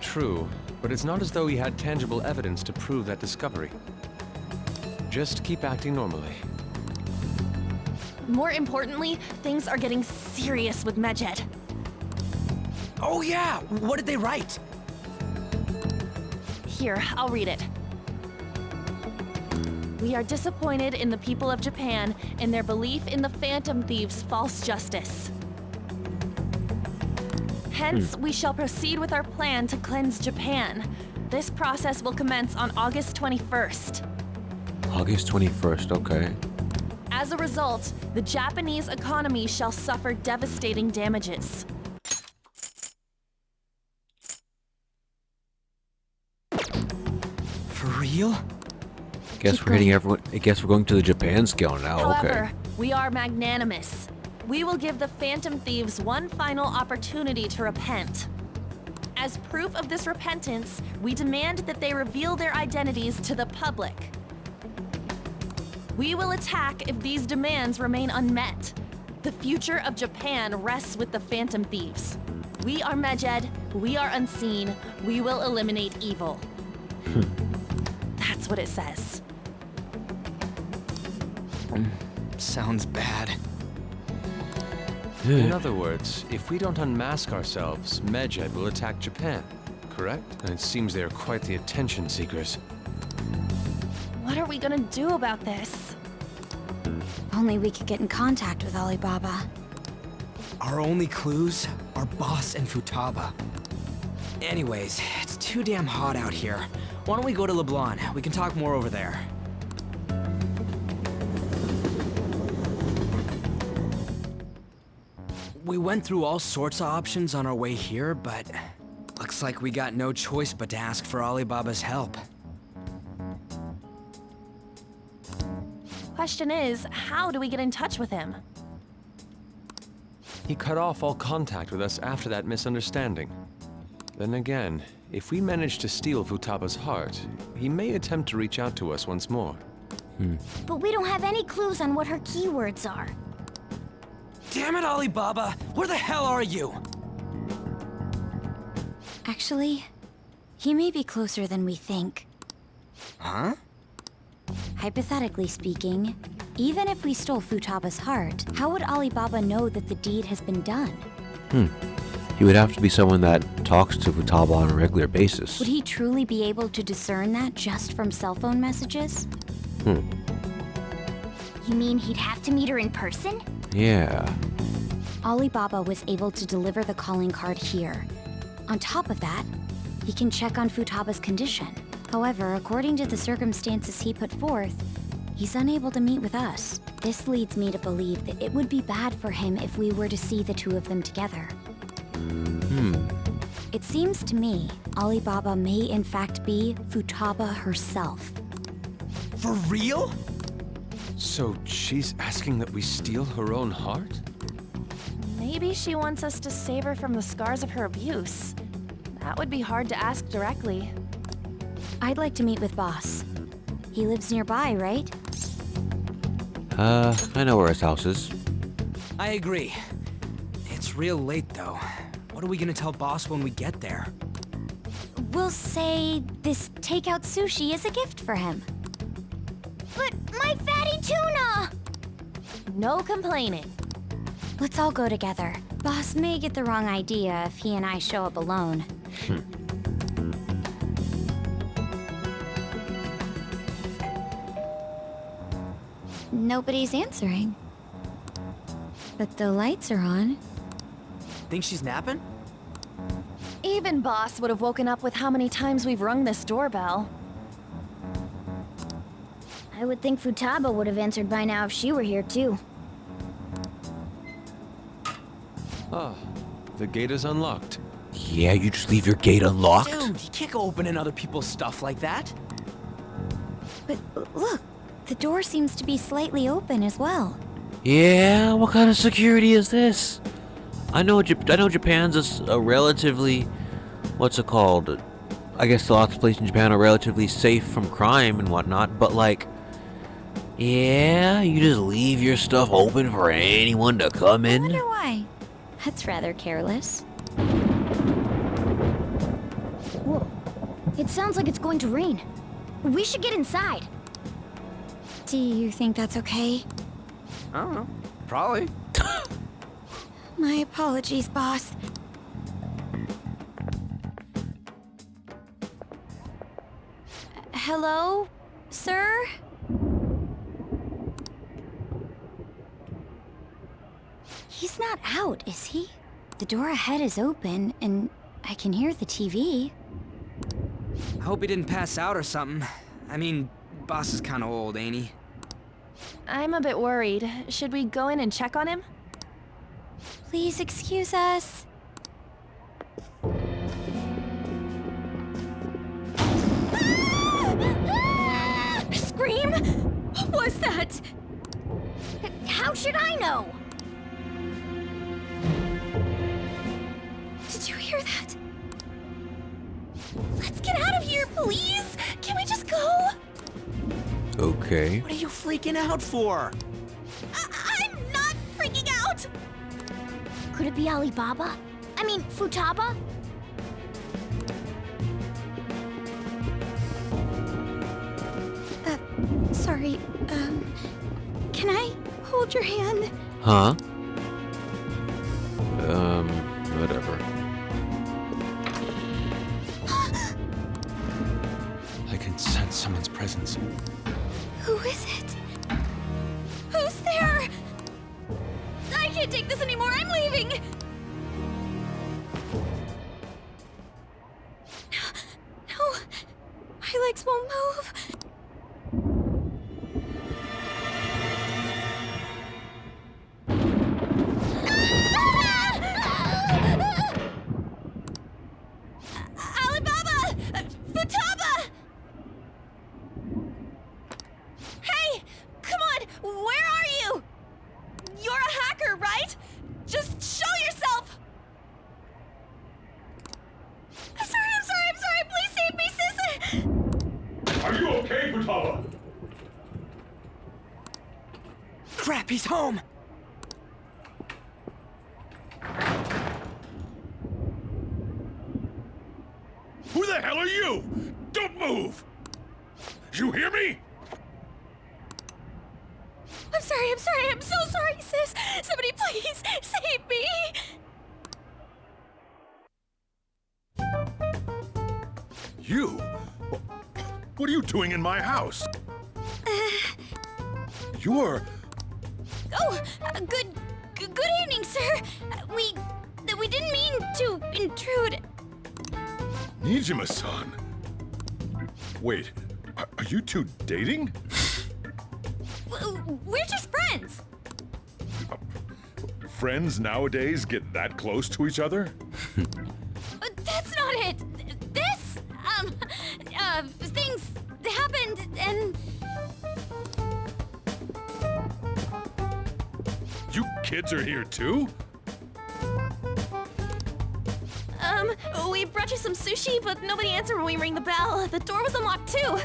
True, but it's not as though he had tangible evidence to prove that discovery. Just keep acting normally. More importantly, things are getting serious with Medjed. Oh yeah! What did they write? Here, I'll read it. We are disappointed in the people of Japan in their belief in the Phantom Thieves' false justice. Hence, we shall proceed with our plan to cleanse Japan. This process will commence on August 21st. August 21st, okay. As a result, the Japanese economy shall suffer devastating damages. For real? Guess we're hitting everyone. I guess we're going to the Japan scale now. However, Okay. we are magnanimous. We will give the Phantom Thieves one final opportunity to repent. As proof of this repentance, we demand that they reveal their identities to the public. We will attack if these demands remain unmet. The future of Japan rests with the Phantom Thieves. We are Medjed, we are unseen, we will eliminate evil. That's what it says. Sounds bad. In other words, if we don't unmask ourselves, Medjed will attack Japan, correct? And it seems they are quite the attention seekers. What are we gonna do about this? Only we could get in contact with Alibaba. Our only clues are Boss and Futaba. Anyways, it's too damn hot out here. Why don't we go to LeBlanc? We can talk more over there. We went through all sorts of options on our way here, but looks like we got no choice but to ask for Alibaba's help. Question is, how do we get in touch with him? He cut off all contact with us after that misunderstanding. Then again, if we manage to steal Futaba's heart, he may attempt to reach out to us once more. But we don't have any clues on what her keywords are. Damn it, Alibaba! Where the hell are you? Actually, he may be closer than we think. Huh? Hypothetically speaking, even if we stole Futaba's heart, how would Alibaba know that the deed has been done? He would have to be someone that talks to Futaba on a regular basis. Would he truly be able to discern that just from cell phone messages? You mean he'd have to meet her in person? Yeah. Alibaba was able to deliver the calling card here. On top of that, he can check on Futaba's condition. However, according to the circumstances he put forth, he's unable to meet with us. This leads me to believe that it would be bad for him if we were to see the two of them together. It seems to me Alibaba may in fact be Futaba herself. For real? So she's asking that we steal her own heart? Maybe she wants us to save her from the scars of her abuse. That would be hard to ask directly. I'd like to meet with Boss. He lives nearby, right? I know where his house is. I agree. It's real late, though. What are we gonna tell Boss when we get there? We'll say this takeout sushi is a gift for him. But my fatty tuna! No complaining. Let's all go together. Boss may get the wrong idea if he and I show up alone. Nobody's answering. But the lights are on. Think she's napping? Even Boss would have woken up with how many times we've rung this doorbell. I would think Futaba would have answered by now if she were here too. Ah, the gate is unlocked. Yeah, you just leave your gate unlocked? Dude, you can't go opening other people's stuff like that. But look, the door seems to be slightly open as well. Yeah, what kind of security is this? I know Japan's a relatively, what's it called? I guess the lots of places in Japan are relatively safe from crime and whatnot, but like, yeah, you just leave your stuff open for anyone to come in? I wonder why. That's rather careless. Whoa. It sounds like it's going to rain. We should get inside. Do you think that's okay? I don't know. Probably. My apologies, boss. Hello, sir? He's not out, is he? The door ahead is open, and I can hear the TV. I hope he didn't pass out or something. I mean, Boss is kind of old, ain't he? I'm a bit worried. Should we go in and check on him? Please excuse us. Scream? What was that? How should I know? Did you hear that? Let's get out of here, please! Can we just go? Okay. What are you freaking out for? I'm not freaking out! Could it be Alibaba? I mean, Futaba? Sorry, can I hold your hand? Huh? Whatever. I can sense someone's presence. Who is it? Who's there? I can't take this anymore, I'm leaving! No, my legs won't move. Alibaba! Futaba! Hey! Come on! Where are you? You're a hacker, right? Just show Futaba! Crap, he's home! Who the hell are you? Don't move! You hear me? I'm so sorry, sis. Somebody please save me. You? What are you doing in my house? You're... Good evening, sir. We didn't mean to intrude. Nijima-san. Wait, are you two dating? We're just friends. Friends nowadays get that close to each other? That's not it. This, things happened and... You kids are here too? We brought you some sushi, but nobody answered when we rang the bell. The door was unlocked too.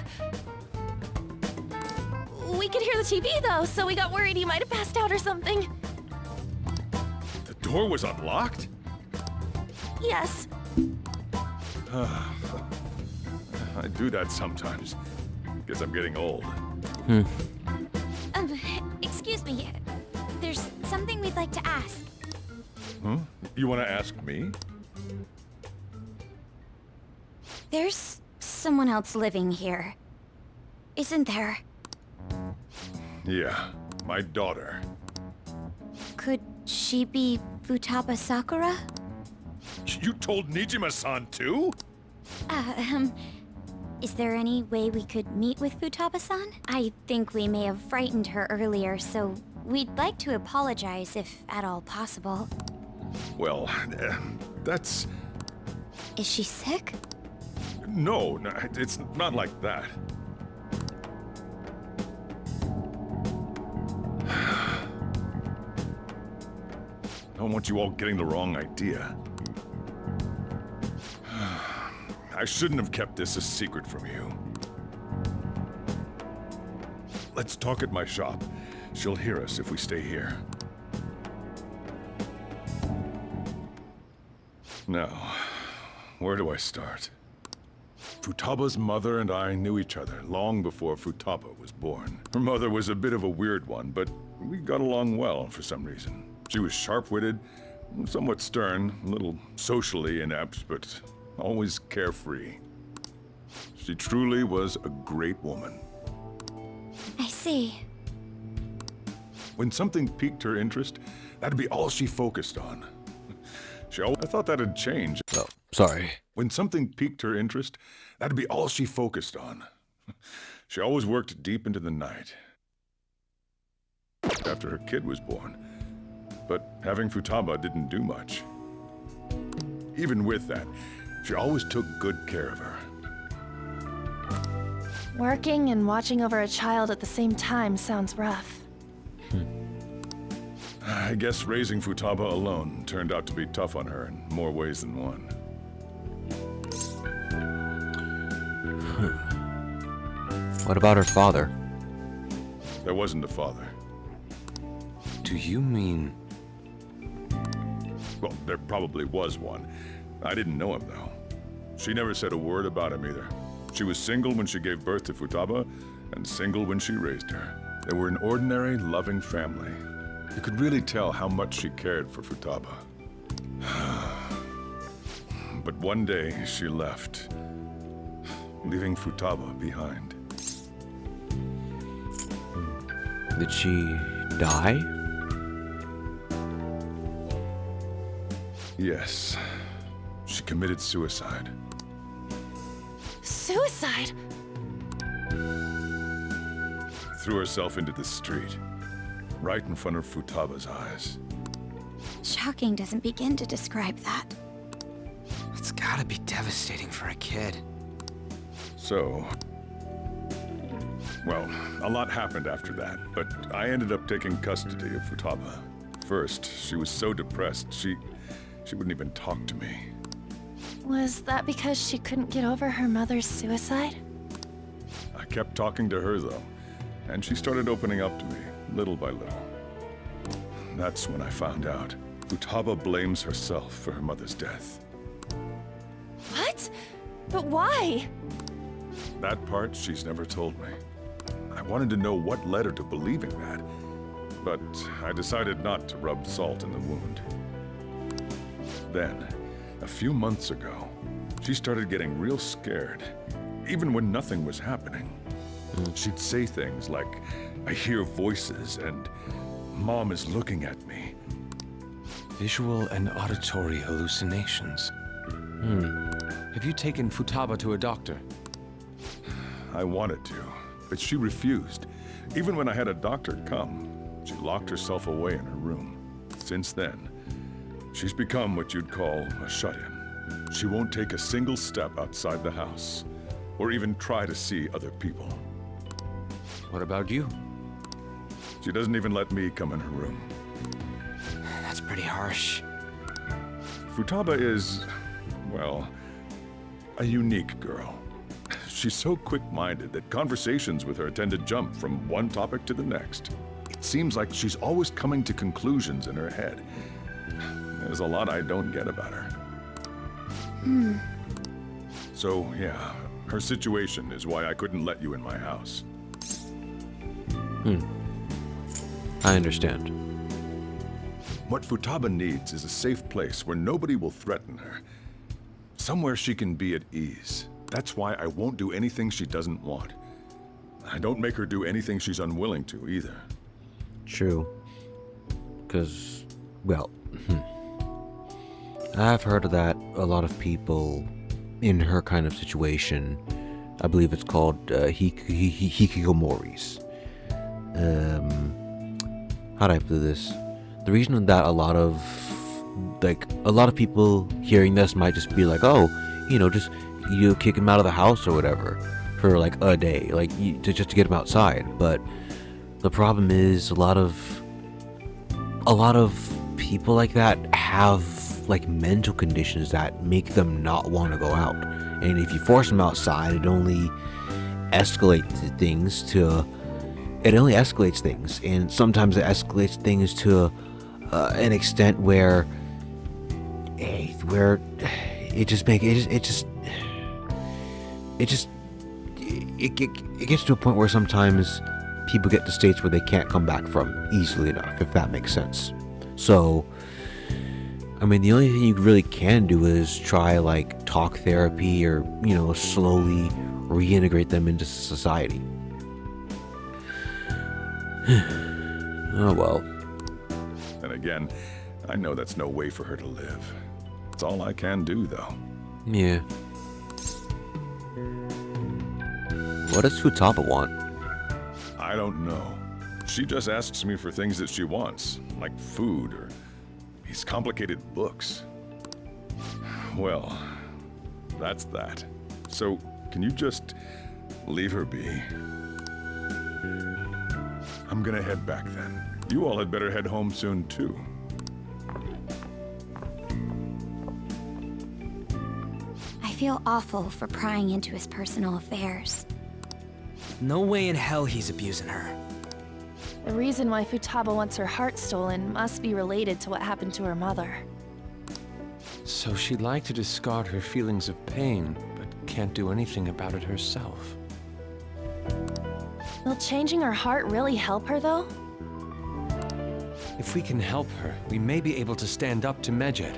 We could hear the TV though, so we got worried you might have passed out or something. The door was unlocked? Yes. I do that sometimes. Guess I'm getting old. Excuse me. There's something we'd like to ask. Huh? You want to ask me? There's someone else living here, isn't there? Yeah, my daughter. Could she be Futaba Sakura? You told Nijima-san too? Is there any way we could meet with Futaba-san? I think we may have frightened her earlier, so we'd like to apologize if at all possible. Well, that's... Is she sick? No, it's not like that. I don't want you all getting the wrong idea. I shouldn't have kept this a secret from you. Let's talk at my shop. She'll hear us if we stay here. Now, where do I start? Futaba's mother and I knew each other long before Futaba was born. Her mother was a bit of a weird one, but we got along well for some reason. She was sharp-witted, somewhat stern, a little socially inept, but always carefree. She truly was a great woman. I see. When something piqued her interest, that'd be all she focused on. I thought that'd change. Oh, sorry. When something piqued her interest, that'd be all she focused on. She always worked deep into the night. After her kid was born. But having Futaba didn't do much. Even with that, she always took good care of her. Working and watching over a child at the same time sounds rough. I guess raising Futaba alone turned out to be tough on her in more ways than one. What about her father? There wasn't a father. Do you mean... Well, there probably was one. I didn't know him, though. She never said a word about him either. She was single when she gave birth to Futaba, and single when she raised her. They were an ordinary, loving family. You could really tell how much she cared for Futaba. But one day, she left, leaving Futaba behind. Did she die? Yes. She committed suicide. Suicide? Threw herself into the street, right in front of Futaba's eyes. Shocking doesn't begin to describe that. It's gotta be devastating for a kid. So... Well, a lot happened after that, but I ended up taking custody of Futaba. First, she was so depressed, she wouldn't even talk to me. Was that because she couldn't get over her mother's suicide? I I kept talking to her, though, and she started opening up to me, little by little. That's when I found out. Futaba blames herself for her mother's death. What? But why? That part she's never told me. I wanted to know what led her to believing that, but I decided not to rub salt in the wound. Then, a few months ago, she started getting real scared, even when nothing was happening. She'd say things like, "I hear voices," and "Mom is looking at me." Visual and auditory hallucinations. Have you taken Futaba to a doctor? I wanted to, but she refused. Even when I had a doctor come, she locked herself away in her room. Since then, she's become what you'd call a shut-in. She won't take a single step outside the house, or even try to see other people. What about you? She doesn't even let me come in her room. That's pretty harsh. Futaba is, well, a unique girl. She's so quick-minded that conversations with her tend to jump from one topic to the next. It seems like she's always coming to conclusions in her head. There's a lot I don't get about her. So, yeah, her situation is why I couldn't let you in my house. I understand. What Futaba needs is a safe place where nobody will threaten her. Somewhere she can be at ease. That's why I won't do anything she doesn't want. I don't make her do anything she's unwilling to, either. True. Because, well, I've heard of that. A lot of people in her kind of situation, I believe it's called hikikomoris. How do I put this? The reason that a lot of people hearing this might just be like, oh, just you kick him out of the house or whatever for like a day, just to get him outside. But the problem is a lot of people like that have like mental conditions that make them not want to go out. And if you force them outside, it only escalates things, and sometimes it escalates things to an extent where it gets to a point where sometimes people get to states where they can't come back from easily enough, if that makes sense. So, I mean, the only thing you really can do is try like talk therapy or, slowly reintegrate them into society. Oh well. And again, I know that's no way for her to live. It's all I can do, though. Yeah. What does Futaba want? I don't know. She just asks me for things that she wants, like food or these complicated books. Well, that's that. So, can you just leave her be? I'm gonna head back then. You all had better head home soon, too. I feel awful for prying into his personal affairs. No way in hell he's abusing her. The reason why Futaba wants her heart stolen must be related to what happened to her mother. So she'd like to discard her feelings of pain, but can't do anything about it herself. Will changing her heart really help her, though? If we can help her, we may be able to stand up to Medjed.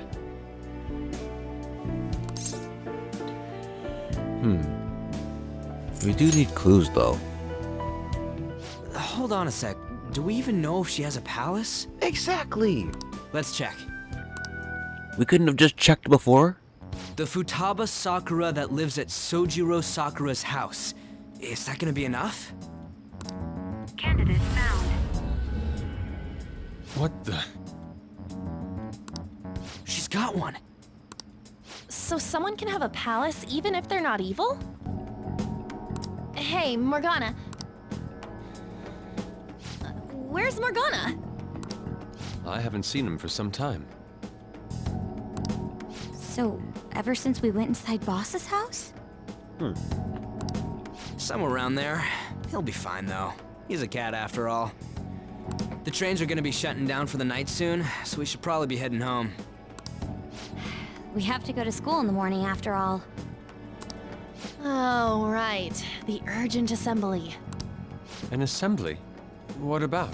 We do need clues, though. Hold on a sec. Do we even know if she has a palace? Exactly. Let's check. We couldn't have just checked before? The Futaba Sakura that lives at Sojiro Sakura's house. Is that gonna be enough? Candidate found. What the? She's got one. So someone can have a palace even if they're not evil? Hey, Morgana. Where's Morgana? I haven't seen him for some time. So, ever since we went inside Boss's house? Somewhere around there. He'll be fine, though. He's a cat after all. The trains are gonna be shutting down for the night soon, so we should probably be heading home. We have to go to school in the morning after all. Oh, right. The urgent assembly. An assembly? What about?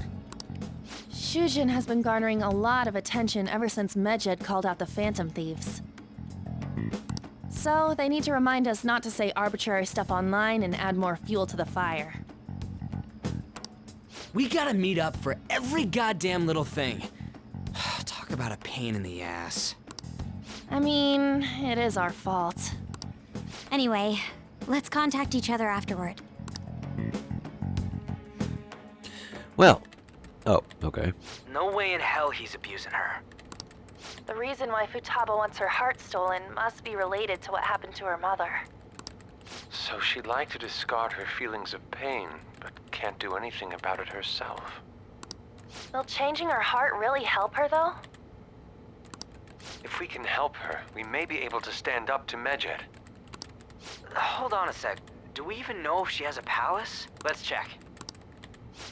Shujin has been garnering a lot of attention ever since Medjed called out the Phantom Thieves. So, they need to remind us not to say arbitrary stuff online and add more fuel to the fire. We gotta meet up for every goddamn little thing. Talk about a pain in the ass. I mean, it is our fault. Anyway, let's contact each other afterward. Well. Oh, okay. No way in hell he's abusing her. The reason why Futaba wants her heart stolen must be related to what happened to her mother. So she'd like to discard her feelings of pain, but can't do anything about it herself. Will changing her heart really help her, though? If we can help her, we may be able to stand up to Medjed. Hold on a sec. Do we even know if she has a palace? Let's check.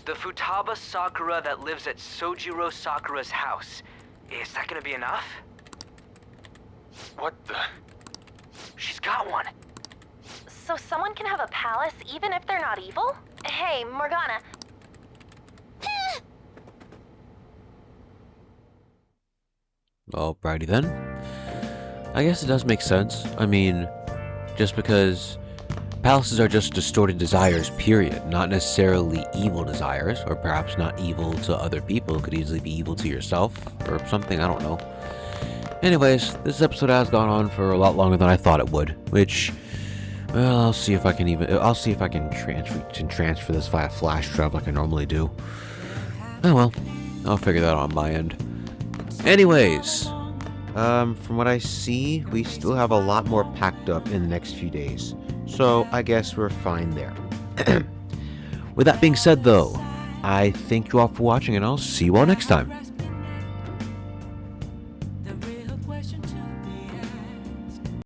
The Futaba Sakura that lives at Sojiro Sakura's house. Is that gonna be enough? What the? She's got one. So someone can have a palace even if they're not evil? Hey, Morgana. Alrighty then. I guess it does make sense. I mean, just because palaces are just distorted desires, period. Not necessarily evil desires, or perhaps not evil to other people. It could easily be evil to yourself, or something, I don't know. Anyways, this episode has gone on for a lot longer than I thought it would, which, well, I'll see if I can transfer this via flash drive like I normally do. Oh well, I'll figure that out on my end. Anyways, from what I see, we still have a lot more packed up in the next few days. So I guess we're fine there. With that being said though, I thank you all for watching and I'll see you all next time.